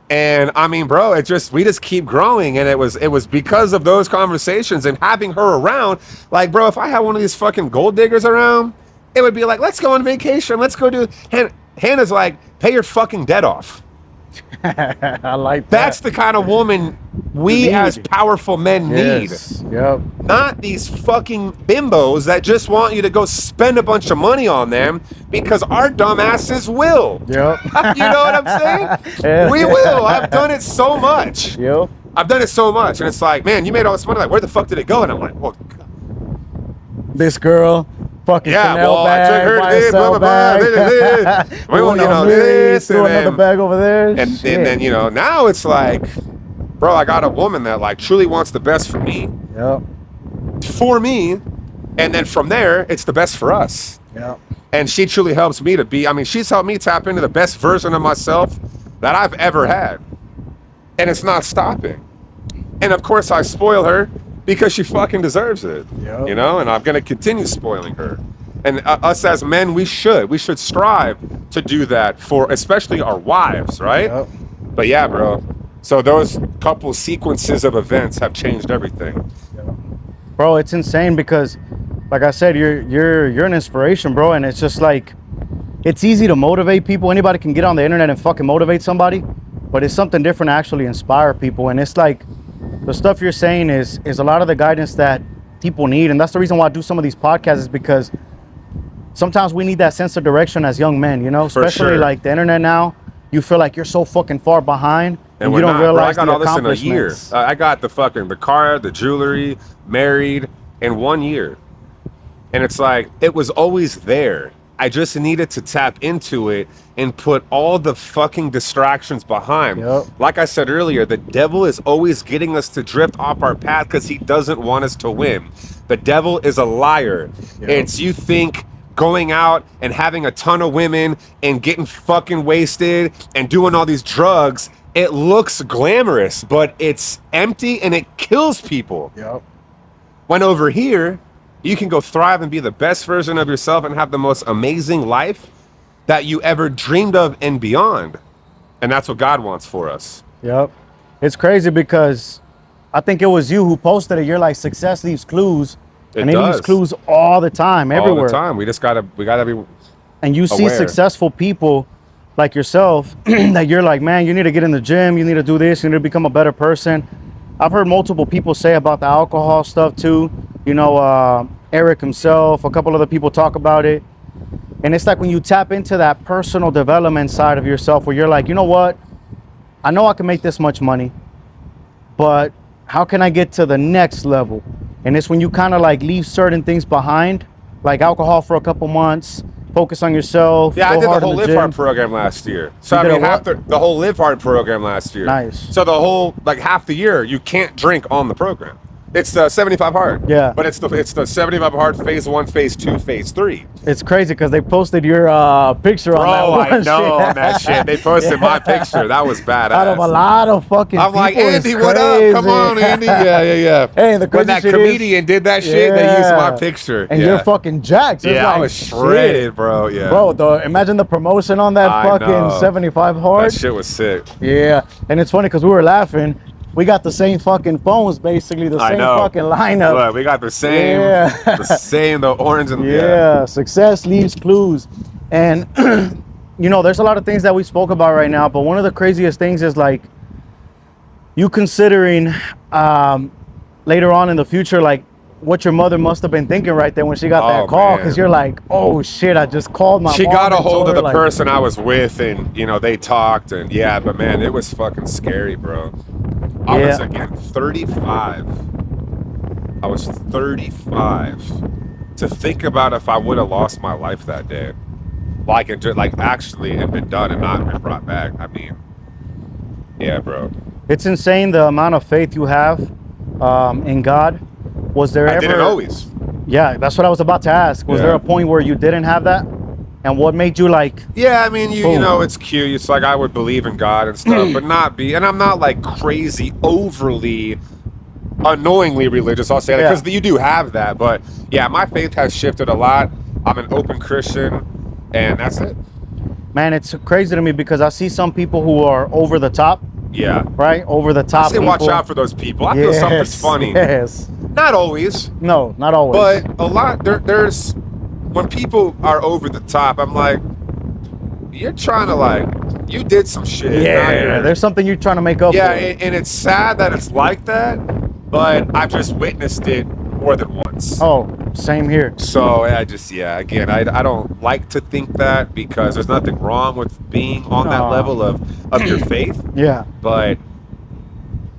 And I mean, bro, we just keep growing. And it was because of those conversations and having her around. Like, bro, if I had one of these fucking gold diggers around, it would be like, let's go on vacation. Let's go do. Hannah's like, pay your fucking debt off. I like that. That's the kind of woman we as powerful men need. Yep. Not these fucking bimbos that just want you to go spend a bunch of money on them, because our dumbasses will. Yep. You know what I'm saying? Yeah. We will. I've done it so much. Yep. I've done it so much. And it's like, man, you made all this money. Like, where the fuck did it go? And I'm like, well, this girl. Fucking yeah, Chanel well, bag, I took her to this, blah, blah, blah. Well, you know, this, threw another bag over there. And then, you know, now it's like, bro, I got a woman that like truly wants the best for me. Yep. For me. And then from there, it's the best for us. Yep. And she truly helps me to be, I mean, she's helped me tap into the best version of myself that I've ever had. And it's not stopping. And of course, I spoil her, because she fucking deserves it. Yep. You know, and I'm going to continue spoiling her. And us as men, we should strive to do that for especially our wives, right? Yep. But yeah, bro. So those couple sequences of events have changed everything. Yep. Bro, it's insane because, like I said, you're an inspiration, bro. And it's just like, it's easy to motivate people. Anybody can get on the internet and fucking motivate somebody, but it's something different to actually inspire people. And it's like, the stuff you're saying is a lot of the guidance that people need. And that's the reason why I do some of these podcasts, is because sometimes we need that sense of direction as young men, you know, especially like the internet now. You feel like you're so fucking far behind, and you don't realize bro, I got all this in a year. accomplishments. I got the car, the jewelry, married in 1 year. And it's like, it was always there. I just needed to tap into it and put all the fucking distractions behind. Yep. Like I said earlier, the devil is always getting us to drift off our path because he doesn't want us to win. The devil is a liar. Yep. It's you think going out and having a ton of women and getting fucking wasted and doing all these drugs, it looks glamorous, but it's empty and it kills people. Yep. When over here, you can go thrive and be the best version of yourself and have the most amazing life that you ever dreamed of and beyond. And that's what God wants for us. Yep. It's crazy because I think it was you who posted it. You're like, success leaves clues. It leaves clues all the time, everywhere. All the time. We gotta be And you see successful people like yourself that you're like, man, you need to get in the gym. You need to do this. You need to become a better person. I've heard multiple people say about the alcohol stuff too. You know, Eric himself, a couple other people talk about it. And it's like when you tap into that personal development side of yourself where you're like, you know what? I know I can make this much money, but how can I get to the next level? And it's when you kind of like leave certain things behind, like alcohol for a couple months, focus on yourself. Yeah, I did the whole Live Hard program last year. So I mean, the whole Live Hard program last year. Nice. So the whole, like half the year, you can't drink on the program. It's the 75 hard. Yeah. But it's the 75 hard phase 1, phase 2, phase 3. It's crazy because they posted your picture on that Bro, one. I know shit. on that shit. They posted my picture. That was badass. Out of a lot of fucking I'm like, people, it's Andy, what up? Come crazy. on, Andy. Yeah. Hey, the when crazy that shit comedian did that shit, they used my picture. And yeah. you're fucking jacked. It's Yeah, I like, was shredded, shit. bro. Yeah. Bro, imagine the promotion on that I fucking know. 75 hard. That shit was sick. Yeah, and it's funny because we were laughing. We got the same fucking phones, basically the same fucking lineup. Look, we got the same, the orange and yeah. Success leaves clues, and you know, there's a lot of things that we spoke about right now. But one of the craziest things is like you considering later on in the future, like what your mother must have been thinking right there when she got that call, because you're like, oh shit, I just called my mom. She got a hold of the like, person I was with, and you know, they talked, and yeah, but man, it was fucking scary, bro. I was again 35. I was 35. To think about if I would have lost my life that day, like actually had been done and not been brought back. I mean, yeah, bro. It's insane the amount of faith you have in God. Was there ever? I didn't always. Yeah, that's what I was about to ask. Was there a point where you didn't have that? And what made you like? Yeah, I mean, you know, it's cute. It's like I would believe in God and stuff, but not be. And I'm not like crazy, overly, annoyingly religious. I'll say that because you do have that. But yeah, my faith has shifted a lot. I'm an open Christian, and that's it. Man, it's crazy to me because I see some people who are over the top. Yeah. Right? Over the top. I say watch out for those people. I feel something's funny. Yes. Not always. No, not always. But a lot, there's, when people are over the top, I'm like, you're trying to like, you did some shit. Yeah, there's something you're trying to make up for. Yeah, and it's sad that it's like that, but I've just witnessed it more than once. Oh, same here. So again, I don't like to think that because there's nothing wrong with being on that level of your faith. Yeah. But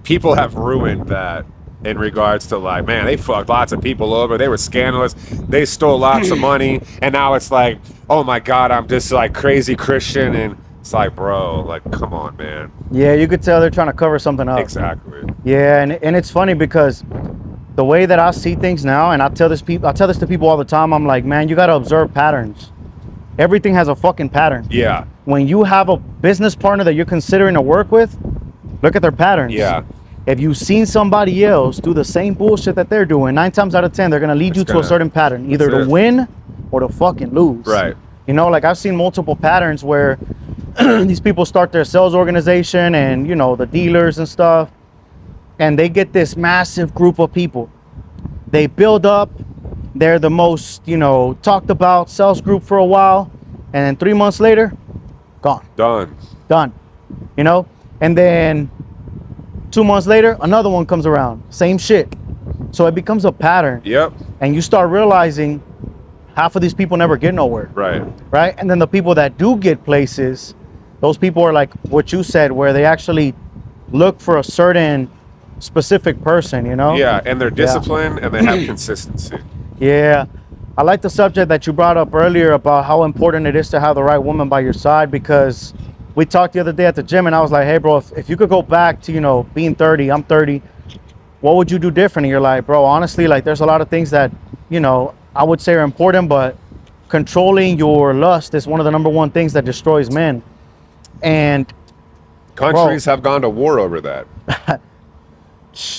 people have ruined that in regards to like, man, they fucked lots of people over. They were scandalous. They stole lots of money. And now it's like, oh my God, I'm just like crazy Christian. And it's like, bro, like, come on, man. Yeah, you could tell they're trying to cover something up. Exactly. Yeah, and it's funny because the way that I see things now, and I tell this to people all the time, I'm like, man, you got to observe patterns. Everything has a fucking pattern. Yeah. When you have a business partner that you're considering to work with, look at their patterns. Yeah. If you've seen somebody else do the same bullshit that they're doing, 9 times out of 10, they're going to lead you to a certain pattern, either to win or to fucking lose. Right. You know, like I've seen multiple patterns where these people start their sales organization and, you know, the dealers and stuff, and they get this massive group of people. They build up, they're the most, you know, talked about sales group for a while, and then 3 months later, gone. Done. You know? And then 2 months later, another one comes around. Same shit. So it becomes a pattern. Yep. And you start realizing half of these people never get nowhere. Right. Right? And then the people that do get places, those people are like what you said, where they actually look for a certain specific person, you know? Yeah, and they're disciplined and they have consistency. Yeah. I like the subject that you brought up earlier about how important it is to have the right woman by your side, because we talked the other day at the gym and I was like, hey bro, if you could go back to, you know, being 30, I'm 30, what would you do different? And you're like, bro, honestly, like there's a lot of things that, you know, I would say are important, but controlling your lust is one of the number one things that destroys men. And countries have gone to war over that.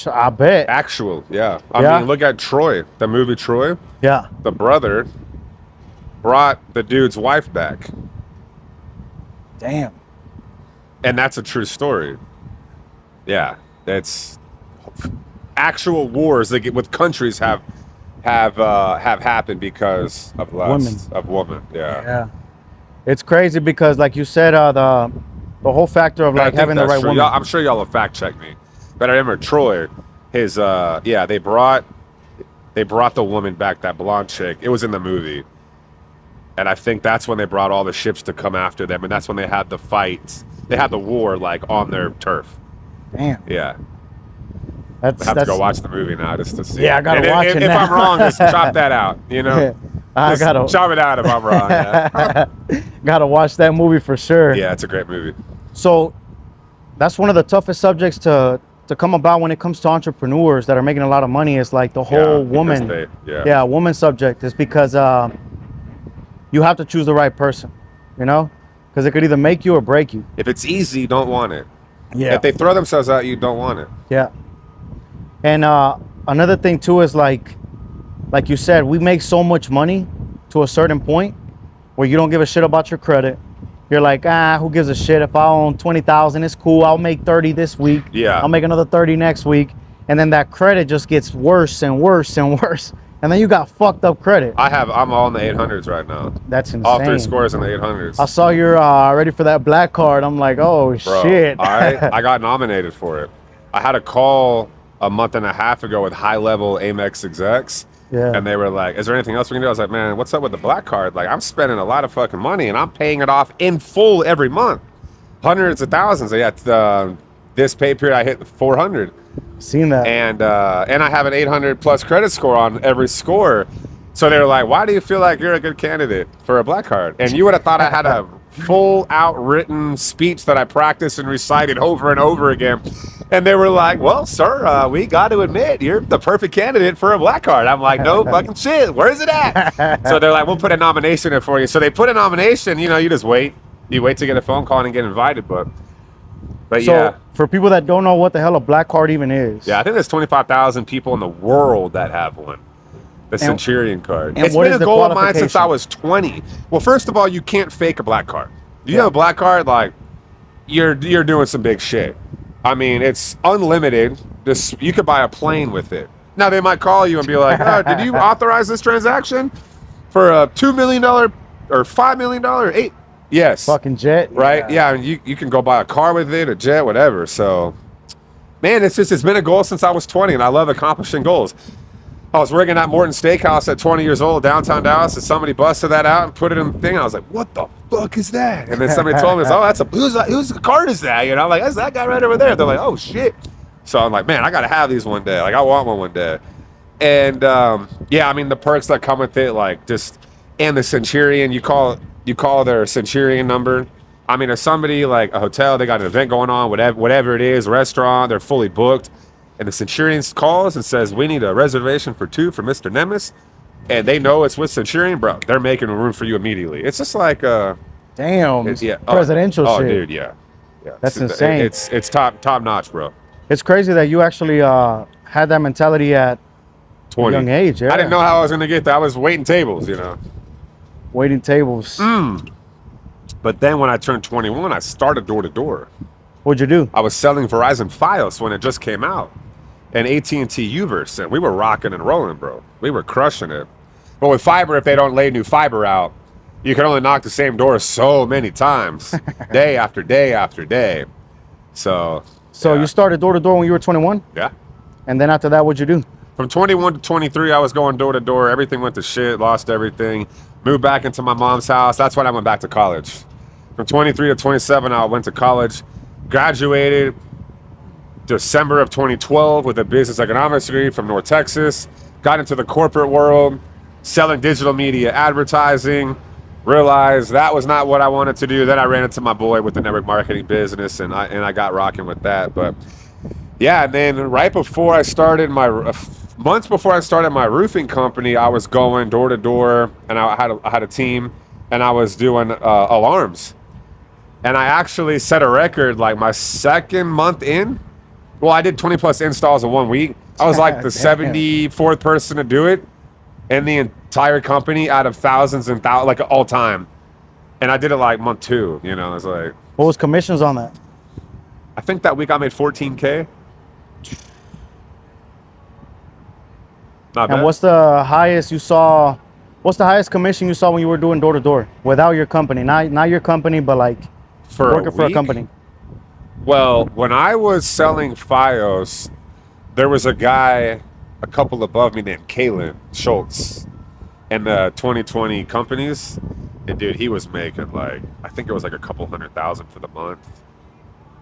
I bet. Actual, yeah. I mean, look at Troy, the movie Troy. Yeah. The brother brought the dude's wife back. Damn. And that's a true story. Yeah, it's actual wars that get with countries have happened because of lust of women. Yeah. It's crazy because, like you said, the whole factor of like having the right woman. I'm sure y'all will fact check me, but I remember Troy. His they brought the woman back, that blonde chick. It was in the movie. And I think that's when they brought all the ships to come after them, and that's when they had the fights. They had the war like on their turf. Damn. Yeah. I have to go watch the movie now just to see. Yeah, I gotta watch it now. If I'm wrong, just chop that out. You know, I gotta chop it out if I'm wrong. Yeah. Gotta watch that movie for sure. Yeah, it's a great movie. So that's one of the toughest subjects to to come about when it comes to entrepreneurs that are making a lot of money is like the whole because woman, yeah. woman subject is because you have to choose the right person, you know, because it could either make you or break you. If it's easy, you don't want it. Yeah, If they throw themselves at you, don't want it. yeah. And another thing too is like you said, we make so much money to a certain point where you don't give a shit about your credit. You're like, who gives a shit if I own 20,000? It's cool. I'll make 30 this week. Yeah. I'll make another 30 next week, and then that credit just gets worse and worse and worse, and then you got fucked up credit. I'm all in the 800s right now. That's insane. All 3 scores in the 800s. I saw you're ready for that black card. I'm like, oh shit. I got nominated for it. I had a call a month and a half ago with high-level Amex execs. Yeah. And they were like, is there anything else we can do? I was like, man, what's up with the black card? Like, I'm spending a lot of fucking money and I'm paying it off in full every month. Hundreds of thousands. This pay period, I hit 400. Seen that. And I have an 800 plus credit score on every score. So they were like, why do you feel like you're a good candidate for a black card? And you would have thought I had a full out written speech that I practiced and recited over and over again. And they were like, well, sir, we got to admit, you're the perfect candidate for a black card. I'm like, no fucking shit. Where's it at? So they're like, we'll put a nomination in for you. So they put a nomination, you just wait. You wait to get a phone call and get invited. But so, yeah. for people that don't know what the hell a black card even is. Yeah, I think there's 25,000 people in the world that have one. The Centurion card. And it's what been is a the goal of mine since I qualification? was 20. Well, first of all, you can't fake a black card. You have a black card, like, you're doing some big shit. I mean, it's unlimited. You could buy a plane with it. Now, they might call you and be like, oh, did you authorize this transaction for a $2 million or $5 million or $8? Yes. Fucking jet. Right? Yeah, and you can go buy a car with it, a jet, whatever. So, man, it's been a goal since I was 20, and I love accomplishing goals. I was working at Morton Steakhouse at 20 years old, downtown Dallas, and somebody busted that out and put it in the thing. I was like, what the fuck is that? And then somebody told me, whose card is that? I'm like, that's that guy right over there. They're like, oh, shit. So I'm like, man, I got to have these one day. Like, I want one day. And, yeah, I mean, the perks that come with it, like, and the Centurion, you call their Centurion number. I mean, if somebody, like a hotel, they got an event going on, whatever it is, restaurant, they're fully booked, and the Centurion calls and says, we need a reservation for 2 for Mr. Nemes, and they know it's with Centurion, bro, they're making a room for you immediately. It's just like damn, yeah, presidential shit. Oh, dude, yeah. That's insane. It's top notch, bro. It's crazy that you actually had that mentality at 20. a young age. Yeah. I didn't know how I was gonna get there. I was waiting tables, Waiting tables. But then when I turned 21, I started door to door. What'd you do? I was selling Verizon Fios when it just came out, and AT&T Uverse, and we were rocking and rolling, bro. We were crushing it. But with fiber, if they don't lay new fiber out, you can only knock the same door so many times, day after day after day. So yeah. You started door to door when you were 21, Yeah. and then after that, what'd you do? From 21 to 23, I was going door to door. Everything went to shit, lost everything. Moved back into my mom's house. That's when I went back to college. From 23 to 27, I went to college. Graduated December of 2012 with a business economics degree from North Texas. Got into the corporate world, selling digital media advertising. Realized that was not what I wanted to do. Then I ran into my boy with the network marketing business, and I got rocking with that. But yeah, and then right before I started months before I started my roofing company, I was going door to door, and I had a team, and I was doing alarms. And I actually set a record like my second month in. Well, I did 20 plus installs in 1 week. I was like the 74th person to do it in the entire company out of thousands and thousands, like all time. And I did it like month 2, it's like. What was commissions on that? I think that week I made $14K. Not bad. And what's the highest you saw? What's the highest commission you saw when you were doing door to door without your company? Not your company, but like working for a company. Well, when I was selling Fios, there was a guy a couple above me named Kalen Schultz in the 2020 companies. And dude, he was making like, I think it was like a couple $100,000 for the month.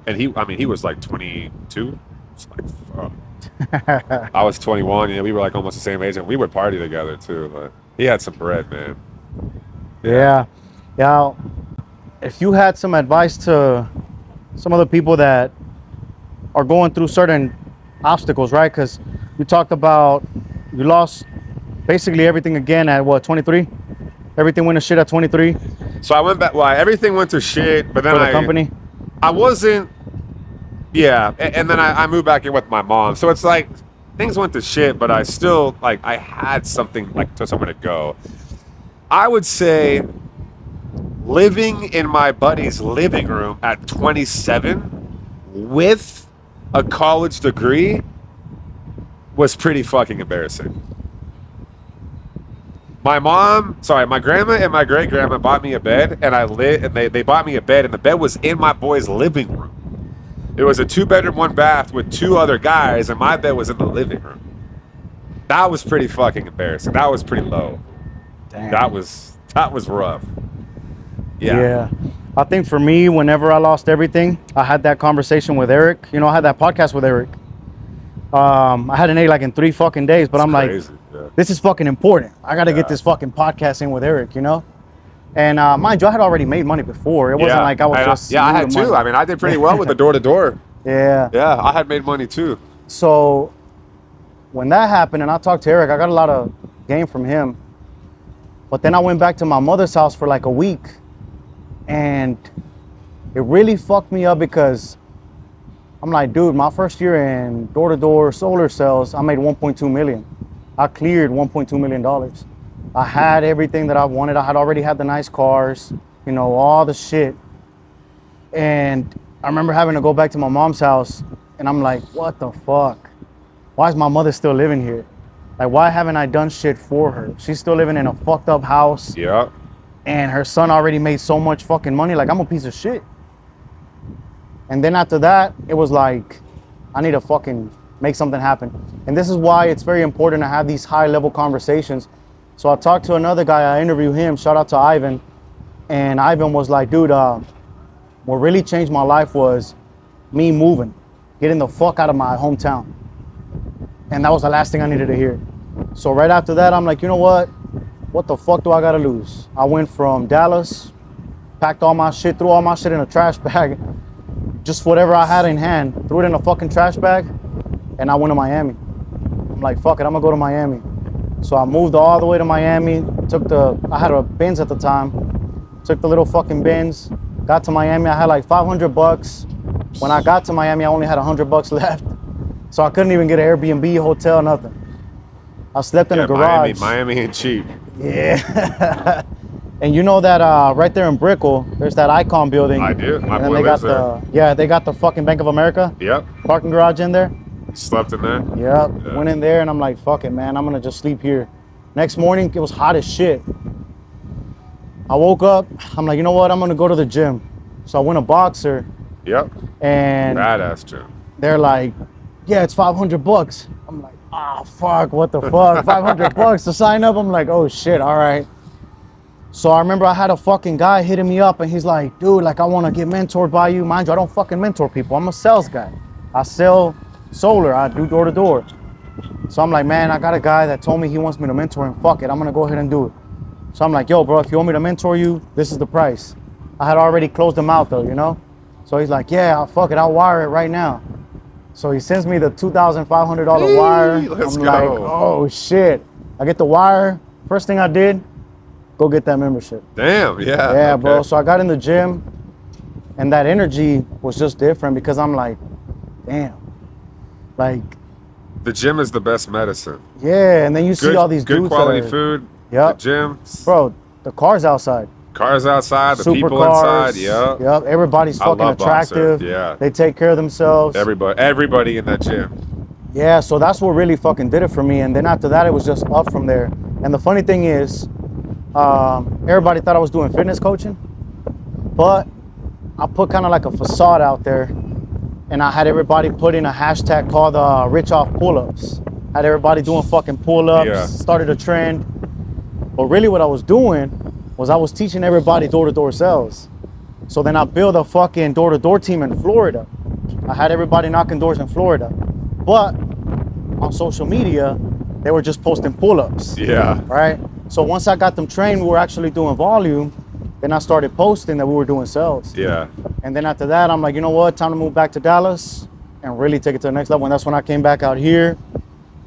And he was like 22. It's like, fuck. I was 21, we were like almost the same age, and we would party together too. But he had some bread, man. Yeah. If you had some advice to some of the people that are going through certain obstacles, right? Because you talked about you lost basically everything again at what, 23? Everything went to shit at 23 So I went back. Well, everything went to shit, but then for the company. I wasn't. Yeah, and then I moved back in with my mom. So it's like things went to shit, but I still like I had something like to somewhere to go. I would say living in my buddy's living room at 27 with a college degree was pretty fucking embarrassing. My grandma and my great grandma bought me a bed, and they bought me a bed, and the bed was in my boy's living room. It was a 2-bedroom, 1-bath with 2 other guys, and my bed was in the living room. That was pretty fucking embarrassing. That was pretty low. Damn. That was rough. Yeah. I think for me, whenever I lost everything, I had that conversation with Eric. You know, I had that podcast with Eric. I had an A like in 3 fucking days, but I'm crazy. like, this is fucking important. I got to get this fucking podcast in with Eric, you know? And mind you, I had already made money before. It wasn't like I was just... I had too. I mean, I did pretty well with the door-to-door. Yeah. Yeah, I had made money too. So when that happened, and I talked to Eric, I got a lot of game from him. But then I went back to my mother's house for like a week. And it really fucked me up because I'm like, dude, my first year in door-to-door solar cells, I made 1.2 million. I cleared $1.2 million. I had everything that I wanted. I had already had the nice cars, you know, all the shit. And I remember having to go back to my mom's house, and I'm like, what the fuck? Why is my mother still living here? Like, why haven't I done shit for her? She's still living in a fucked up house. Yeah. And her son already made so much fucking money. Like, I'm a piece of shit. And then after that, it was like, I need to fucking make something happen. And this is why it's very important to have these high level conversations. So I talked to another guy, I interviewed him, shout out to Ivan. And Ivan was like, dude, what really changed my life was me moving, getting the fuck out of my hometown. And that was the last thing I needed to hear. So right after that, I'm like, you know what the fuck do I gotta lose? I went from Dallas, packed all my shit, threw all my shit in a trash bag, just whatever I had in hand, threw it in a fucking trash bag, and I went to Miami. I'm like, fuck it, I'm gonna go to Miami. So I moved all the way to Miami, I had a Benz at the time, took the little fucking Benz, got to Miami, I had like $500. When I got to Miami, I only had $100 left. So I couldn't even get an Airbnb, hotel, nothing. I slept in a garage. Miami ain't cheap. Yeah. And you know that right there in Brickell, there's that Icon building. I do. My and boy they got lives yeah, they got the fucking Bank of America. Yep. Parking garage in there. Slept in there. Yep. Yeah. Went in there and I'm like, fuck it, man. I'm gonna just sleep here. Next morning, it was hot as shit. I woke up. I'm like, you know what? I'm gonna go to the gym. So I went a Boxer. Yep. And badass gym. They're like, yeah, it's $500. I'm like, oh fuck, what the fuck? $500 to sign up. I'm like, oh shit, all right. So I remember I had a fucking guy hitting me up and he's like, dude, like I want to get mentored by you. Mind you, I don't fucking mentor people. I'm a sales guy. I sell solar. I do door to door. So I'm like, man, I got a guy that told me he wants me to mentor him. Fuck it, I'm gonna go ahead and do it. So I'm like, yo, bro, if you want me to mentor you, this is the price. I had already closed him out though, you know? So he's like, yeah, fuck it, I'll wire it right now. So he sends me the $2,500 wire. I'm like, oh shit. I get the wire. First thing I did, go get that membership. Damn, yeah. Yeah, okay. Bro. So I got in the gym and that energy was just different because I'm like, damn. Like, the gym is the best medicine. Yeah, and then you see all these dudes. Good quality food. Yep. The gym. Bro, the cars outside. Cars outside, the Super people cars, inside. Yep. Yep. Everybody's fucking attractive. Boxer. Yeah. They take care of themselves. Everybody in that gym. Yeah, so that's what really fucking did it for me. And then after that, it was just up from there. And the funny thing is, everybody thought I was doing fitness coaching, but I put kind of like a facade out there, and I had everybody put in a hashtag called Rich Off Pull-Ups. Had everybody doing fucking pull-ups, started a trend. But really what I was doing was I was teaching everybody door-to-door sales. So then I built a fucking door-to-door team in Florida. I had everybody knocking doors in Florida. But on social media, they were just posting pull-ups. Yeah. Right? So once I got them trained, we were actually doing volume. Then I started posting that we were doing sales. Yeah. And then after that, I'm like, you know what? Time to move back to Dallas. and really take it to the next level. And that's when I came back out here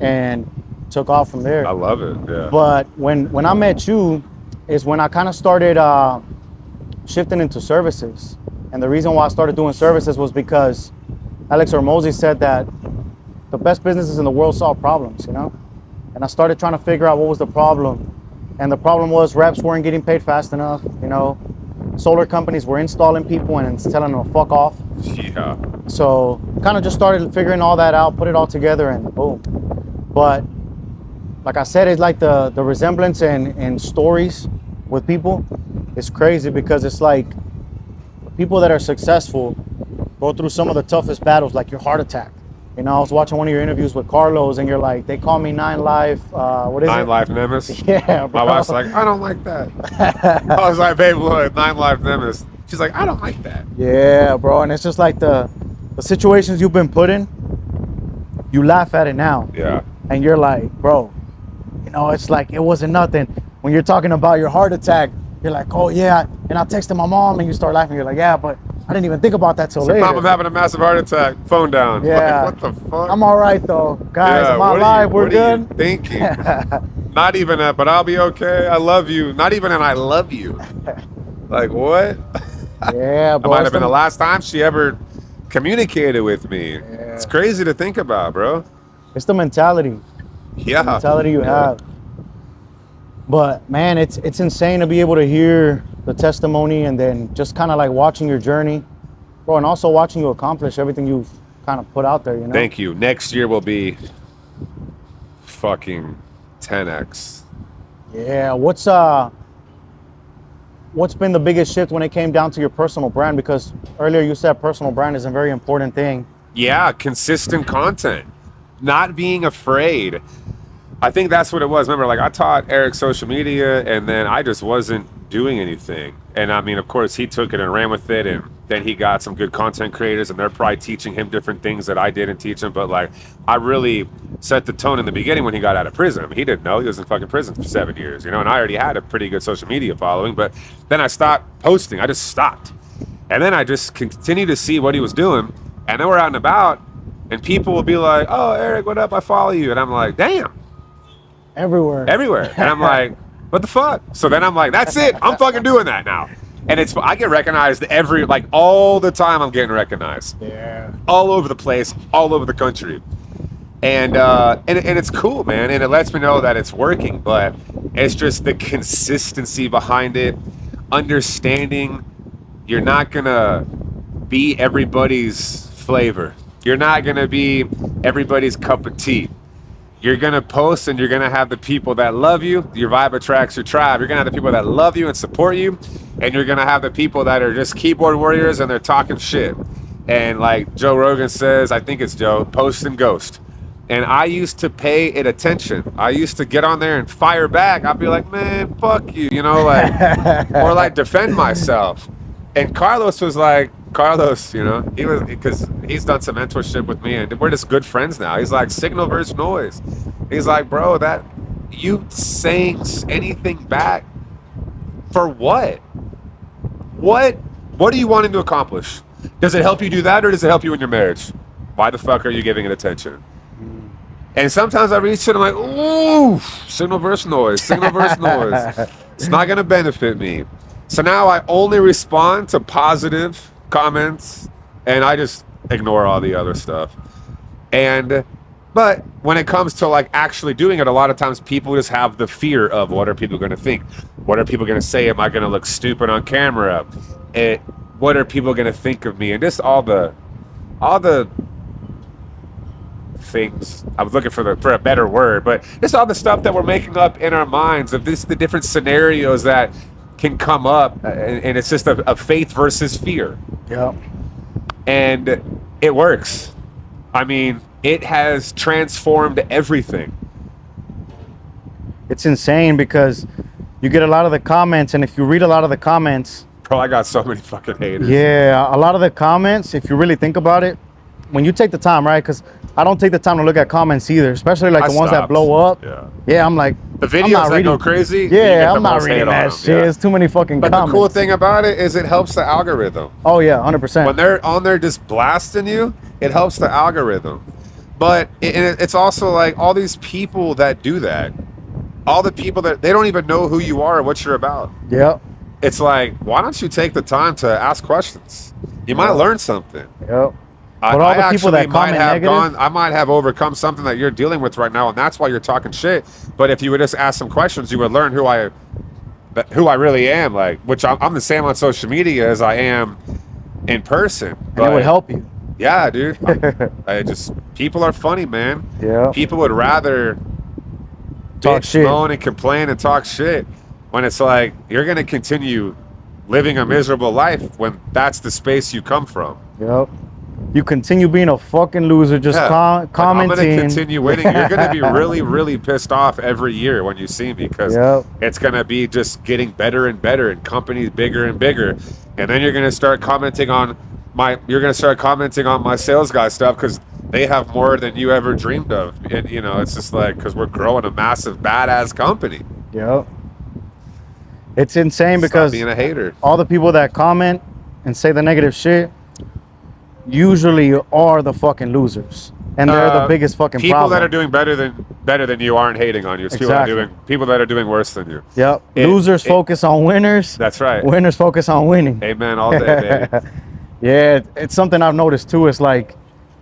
and took off from there. I love it. Yeah. But when I met you is when I kind of started shifting into services. And the reason why I started doing services was because Alex Hormozy said that the best businesses in the world solve problems, you know? And I started trying to figure out what was the problem. And the problem was reps weren't getting paid fast enough, you know? Solar companies were installing people and telling them to fuck off. Yeah. So kind of just started figuring all that out, put it all together, and boom. But like I said, it's like the resemblance in stories with people is crazy, because it's like people that are successful go through some of the toughest battles, like your heart attack. You know, I was watching one of your interviews with Carlos, and you're like, they call me Nine Life. What is it? Nine Life Nemes. Yeah, bro. My wife's like, I don't like that. I was like, babe, look, 9 Life Nemes. She's like, I don't like that. Yeah, bro. And it's just like the situations you've been put in, you laugh at it now. Yeah. And you're like, bro, you know, it's like it wasn't nothing. When you're talking about your heart attack, you're like, oh yeah. And I texted my mom, and you start laughing. You're like, yeah, but I didn't even think about that till later. Mom, I'm having a massive heart attack. Phone down. Yeah. Like, what the fuck? I'm all right though, guys. Yeah, Am I alive? We're good. What are you thinking? Not even that, but I'll be okay. I love you. Not even an I love you. Like what? Yeah, bro. That might have been the last time she ever communicated with me. Yeah. It's crazy to think about, bro. It's the mentality. Yeah. The mentality you have. But man, it's insane to be able to hear the testimony, and then just kind of like watching your journey, bro, and also watching you accomplish everything you've kind of put out there, you know? Thank you. Next year will be fucking 10x. Yeah. What's been the biggest shift when it came down to your personal brand? Because earlier you said personal brand is a very important thing. Yeah, consistent content. Not being afraid. I think that's what it was. Remember, like I taught Eric social media, and then I just wasn't doing anything. And I mean, of course, he took it and ran with it, and then he got some good content creators, and they're probably teaching him different things that I didn't teach him. But like, I really set the tone in the beginning when he got out of prison. I mean, he didn't know. He was in fucking prison for 7 years, you know, and I already had a pretty good social media following. But then I stopped posting. I just stopped. And then I just continued to see what he was doing. And then we're out and about, and people will be like, oh, Eric, what up? I follow you. And I'm like, damn. Everywhere. And I'm like, what the fuck? So then I'm like, that's it. I'm fucking doing that now. And I get recognized all the time. I'm getting recognized. Yeah. All over the place, all over the country. And it's cool, man. And it lets me know that it's working, but it's just the consistency behind it. Understanding you're not gonna be everybody's flavor. You're not gonna be everybody's cup of tea. You're gonna post, and you're gonna have the people that love you. Your vibe attracts your tribe. You're gonna have the people that love you and support you, and you're gonna have the people that are just keyboard warriors and they're talking shit. And like Joe Rogan says, I think it's Joe, post and ghost. And I used to pay it attention. I used to get on there and fire back. I'd be like, man, fuck you, you know, like, or like defend myself. And Carlos was like, you know, because he's done some mentorship with me, and we're just good friends now. He's like, signal versus noise. He's like, bro, that you saying anything back for what? What are you wanting to accomplish? Does it help you do that, or does it help you in your marriage? Why the fuck are you giving it attention? And sometimes I reach it, I'm like, ooh, signal versus noise. It's not gonna benefit me. So now I only respond to positive comments, and I just ignore all the other stuff. But when it comes to like actually doing it, a lot of times people just have the fear of, what are people going to think? What are people going to say? Am I going to look stupid on camera? What are people going to think of me? And just all the things. I was looking for a better word, but just all the stuff that we're making up in our minds of the different scenarios that can come up, and it's just a faith versus fear. Yeah. And it works. I mean, it has transformed everything. It's insane because you get a lot of the comments, and if you read a lot of the comments, Bro, I got so many fucking haters. yeah, a lot of the comments, if you really think about it, when you take the time, right? Because I don't take the time to look at comments either, especially like I the ones that stopped. blow up. Yeah. Yeah, I'm like, The I'm videos not that reading. go crazy, you Yeah, get the I'm not most hate reading on that them, shit. yeah. It's too many fucking But comments. the cool thing about it is it helps the algorithm. Oh yeah, 100%. When they're on there just blasting you, it helps the algorithm. But it's also like all these people that do that, all the people that they don't even know who you are or what you're about. Yep. It's like, why don't you take the time to ask questions? You might learn something. Yep. I, But all I the people actually that might comment have negative, I might have overcome something that you're dealing with right now, and that's why you're talking shit. But if you would just ask some questions, you would learn who I really am. Like, which I'm the same on social media as I am in person. and it would help you. Yeah, dude. I just people are funny, man. Yeah. People would rather Talk bitch, shit. moan, and complain and talk shit when it's like you're gonna continue living a miserable life when that's the space you come from. Yep. You continue being a fucking loser, just Like, I'm commenting. gonna continue winning. You're gonna be really, really pissed off every year when you see me because Yep. it's gonna be just getting better and better, and companies bigger and bigger, and then you're gonna start commenting on my sales guy stuff because they have more than you ever dreamed of, and you know it's just like because we're growing a massive badass company. Yep. It's insane Stop because being a hater. all the people that comment and say the negative shit usually are the fucking losers, and they're the biggest fucking people problem. that are doing better than you aren't hating on you. It's Exactly. people that are doing worse than you. Yep. Losers focus on winners. That's right. Winners focus on winning. Amen all day, baby. Yeah, it's something I've noticed too. It's like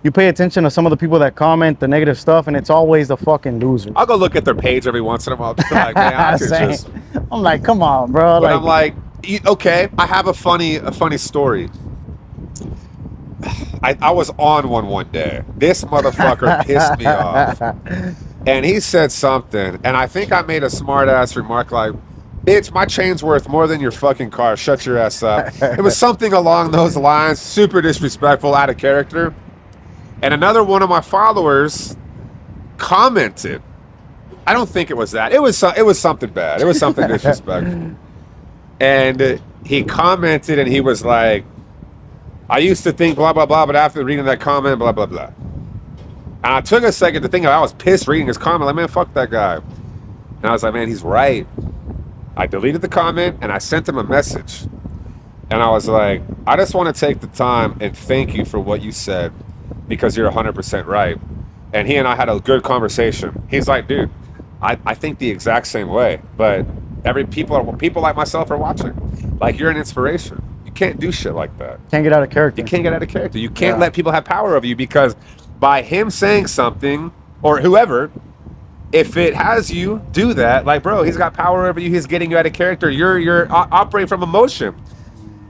you pay attention to some of the people that comment the negative stuff, and it's always the fucking losers. I'll go look at their page every once in a while. Just be like, man, I could Same. just. I'm like, come on, bro. But I'm like, okay, I have a funny story. I was on one day. This motherfucker pissed me off, and he said something, and I think I made a smart ass remark like, "Bitch, my chain's worth more than your fucking car. Shut your ass up." It was something along those lines, super disrespectful, out of character. And another one of my followers commented. I don't think it was that. It was something bad. It was something disrespectful. And he commented, and he was like, "I used to think blah blah blah, but after reading that comment, blah blah blah." And I took a second to think. I was pissed reading his comment. Like, man, fuck that guy. And I was like, man, he's right. I deleted the comment and I sent him a message. And I was like, I just want to take the time and thank you for what you said because you're 100% right. And he and I had a good conversation. He's like, dude, I think the exact same way, but people like myself are watching. Like, you're an inspiration. You can't do shit like that. Can't get out of character. You can't get out of character. You can't let people have power over you because by him saying something or whoever, if it has you do that, like, bro, he's got power over you. He's getting you out of character. You're operating from emotion.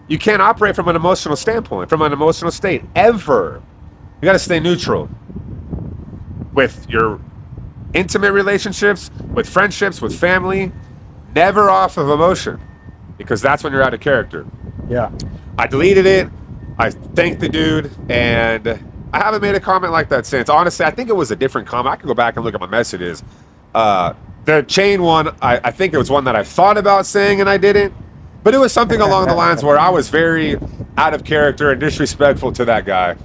You can't operate from an emotional standpoint, from an emotional state, ever. You got to stay neutral with your intimate relationships, with friendships, with family, never off of emotion because that's when you're out of character. Yeah. I deleted it. I thanked the dude, and I haven't made a comment like that since. Honestly, I think it was a different comment. I can go back and look at my messages. The chain one, I think it was one that I thought about saying and I didn't. But it was something along the lines where I was very out of character and disrespectful to that guy.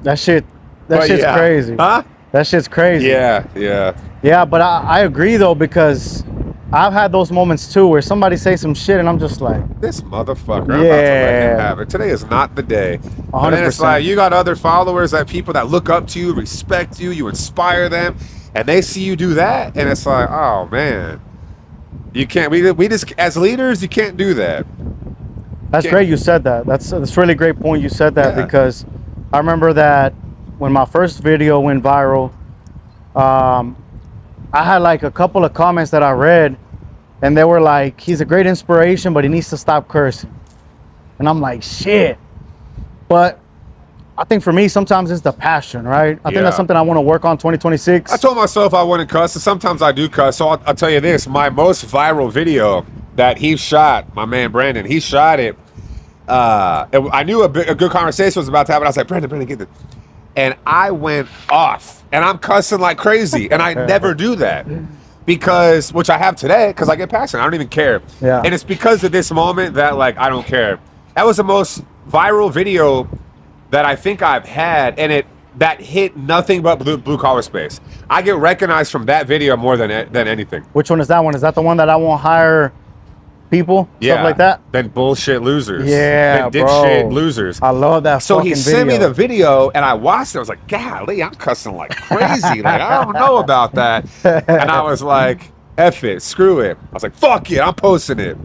That shit's crazy. Huh? That shit's crazy. Yeah. Yeah, but I agree though, because I've had those moments too where somebody say some shit and I'm just like, this motherfucker, I'm about to let him have it. Today is not the day. 100%. And then it's like you got other followers, that people that look up to you, respect you, you inspire them, and they see you do that, and it's like, oh man, you can't. We just as leaders, you can't do that. that's great you said that. That's a really great point you said that, because I remember that when my first video went viral, I had like a couple of comments that I read, and they were like, he's a great inspiration, but he needs to stop cursing. And I'm like, shit. But I think for me, sometimes it's the passion, right? I think that's something I want to work on 2026. I told myself I wouldn't cuss, and sometimes I do cuss. So I'll tell you this, my most viral video that he shot, my man Brandon, he shot it. I knew a good conversation was about to happen. I was like, Brandon, get this. And I went off, and I'm cussing like crazy, and I never do that because, which I have today, because I get passionate. I don't even care. Yeah. And it's because of this moment that, like, I don't care. That was the most viral video that I think I've had, and that hit nothing but blue collar space. I get recognized from that video more than anything. Which one is that one? Is that the one that I won't hire people? Yeah, stuff like that? Then bullshit losers. Yeah, then dipshit losers. I love that. So he sent me video. the video, and I watched it. I was like, golly, I'm cussing like crazy. Like, I don't know about that. And I was like, F it, screw it. I was like, fuck it, I'm posting it.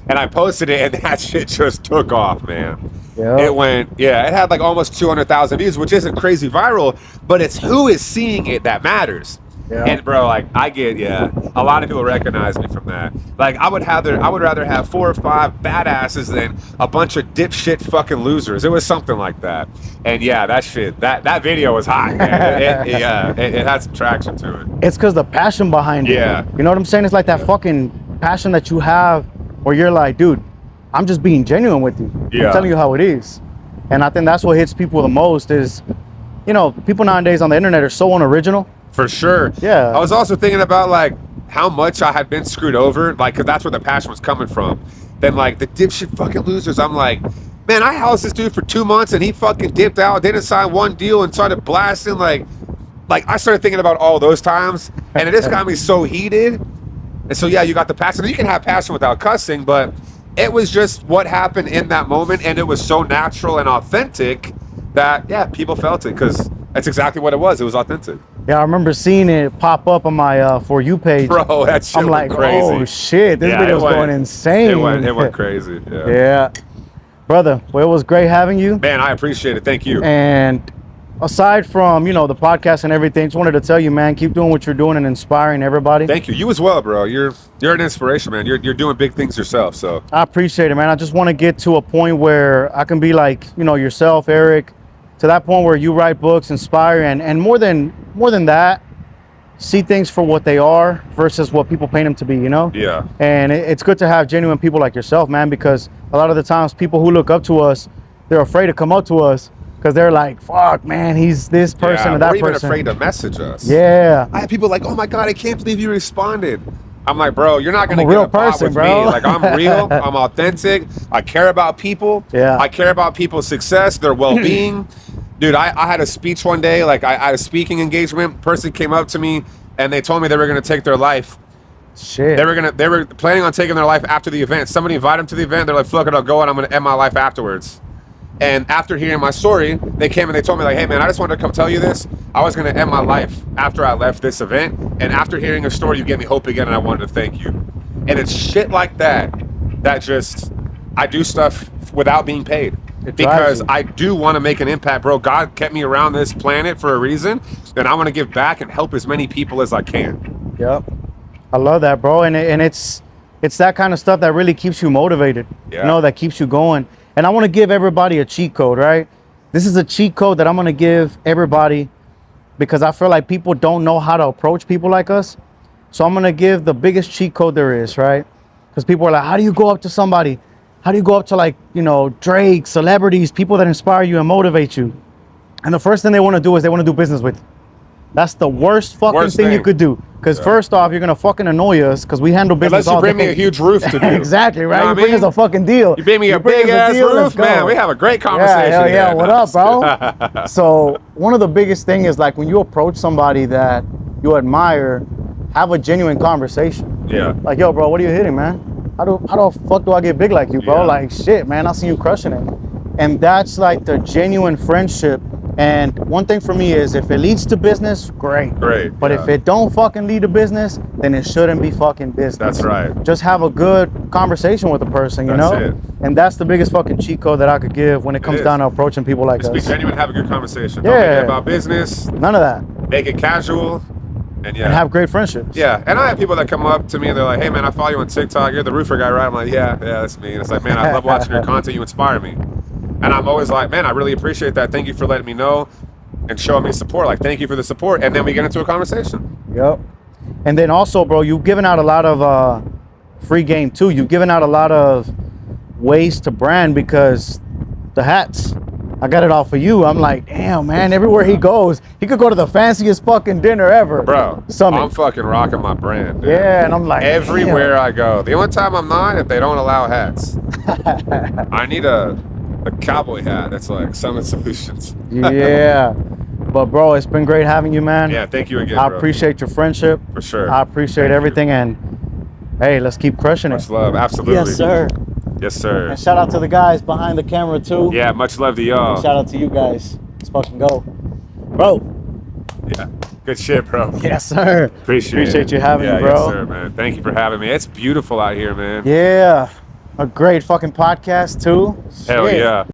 And I posted it, and that shit just took off, man. Yep. It went, yeah, it had like almost 200,000 views, which isn't crazy viral, but it's who is seeing it that matters. Yeah. And bro, like I get, a lot of people recognize me from that. Like I would rather have 4 or 5 badasses than a bunch of dipshit fucking losers. It was something like that. And yeah, that shit, that video was hot, man. It had some traction to it. It's because the passion behind it. Yeah. You know what I'm saying? It's like that fucking passion that you have where you're like, dude, I'm just being genuine with you. Yeah. I'm telling you how it is. And I think that's what hits people the most is, you know, people nowadays on the internet are so unoriginal. For sure. Yeah. I was also thinking about like how much I had been screwed over, like, cause that's where the passion was coming from. Then like the dipshit fucking losers, I'm like, man, I housed this dude for 2 months and he fucking dipped out, didn't sign one deal and started blasting. Like I started thinking about all those times, and it just got me so heated. And so yeah, you got the passion. You can have passion without cussing, but it was just what happened in that moment, and it was so natural and authentic that yeah, people felt it because that's exactly what it was. It was authentic. Yeah, I remember seeing it pop up on my For You page. Bro, that shit I'm went like, crazy. oh shit, this video's going insane. It went crazy. Yeah. Yeah. Brother, well, it was great having you. Man, I appreciate it. Thank you. And aside from, you know, the podcast and everything, just wanted to tell you, man, keep doing what you're doing and inspiring everybody. Thank you. You as well, bro. You're an inspiration, man. You're doing big things yourself. So I appreciate it, man. I just want to get to a point where I can be like, you know, yourself, Eric, to that point where you write books, inspire, and more than that, see things for what they are versus what people paint them to be, you know? yeah. And it's good to have genuine people like yourself, man, because a lot of the times people who look up to us, they're afraid to come up to us because they're like, fuck, man, he's this person or that or even person. afraid to message us. Yeah. I have people like, oh my God, I can't believe you responded. I'm like, bro, you're not gonna I'm a get real a bot person, with bro. me. Like, I'm real, I'm authentic, I care about people. Yeah. I care about people's success, their well-being. Dude, I had a speech one day, like I had a speaking engagement, person came up to me and they told me they were gonna take their life. Shit. They were planning on taking their life after the event. Somebody invited them to the event, they're like, fuck it, I'll go and I'm gonna end my life afterwards. And after hearing my story, they came and they told me like, hey man, I just wanted to come tell you this. I was gonna end my life after I left this event. And after hearing your story, you gave me hope again and I wanted to thank you. And it's shit like that just, I do stuff without being paid. Because I do want to make an impact, bro. God kept me around this planet for a reason, and I want to give back and help as many people as I can. Yep. I love that, bro. And it's that kind of stuff that really keeps you motivated. Yeah. You know, that keeps you going. And I want to give everybody a cheat code, right? This is a cheat code that I'm going to give everybody because I feel like people don't know how to approach people like us. So I'm going to give the biggest cheat code there is, right? Because people are like, how do you go up to somebody? How do you go up to, like, you know, Drake, celebrities, people that inspire you and motivate you? And the first thing they want to do is they want to do business with you. That's the worst fucking thing you could do. Because first off, you're going to fucking annoy us because we handle business all day. Unless you bring me a huge roof to do. Exactly, right? You know You bring us a fucking deal. You bring me a bring us big-ass deal, roof, let's go. man. We have a great conversation. Yeah, hell yeah. here. What up, bro? So one of the biggest things is, like, when you approach somebody that you admire, have a genuine conversation. Yeah. Like, yo, bro, what are you hitting, man? How the fuck do I get big like you, bro? Yeah. Like, shit, man, I see you crushing it. And that's like the genuine friendship. And one thing for me is, if it leads to business, great. Great. But yeah. if it don't fucking lead to business, then it shouldn't be fucking business. That's right. Just have a good conversation with the person, you That's know? it. And that's the biggest fucking cheat code that I could give when it comes is. down to approaching people like Just be us. genuine, have a good conversation. Yeah. Don't make it about business. None of that. Make it casual. And yeah. And have great friendships. Yeah, and I have people that come up to me and they're like, hey man, I follow you on TikTok, you're the roofer guy, right? I'm like, yeah, that's me. And it's like, man, I love watching your content, you inspire me. And I'm always like, man, I really appreciate that. Thank you for letting me know and showing me support. Like, thank you for the support. And then we get into a conversation. Yep. And then also, bro, you've given out a lot of free game too. You've given out a lot of ways to brand because the hats, I got it all for you. I'm like, damn, man, everywhere he goes, he could go to the fanciest fucking dinner ever. Bro, Summit. I'm fucking rocking my brand, dude. Yeah, and I'm like, everywhere I go. The only time I'm not, if they don't allow hats. I need a a cowboy hat. That's like Summit Solutions. Yeah. But bro, it's been great having you, man. Yeah, thank you again, I bro. appreciate your friendship. For sure. I appreciate Thank you. everything, and hey, let's keep crushing Much it. love. Absolutely. Yes, sir. Yes, sir. And shout out to the guys behind the camera too. Yeah, much love to y'all. Shout out to you guys. Let's fucking go, bro. Yeah, good shit, bro. Yes, sir. Appreciate you having me, bro. Yes, sir, man. Thank you for having me. It's beautiful out here, man. Yeah, a great fucking podcast too. Hell Shit. yeah.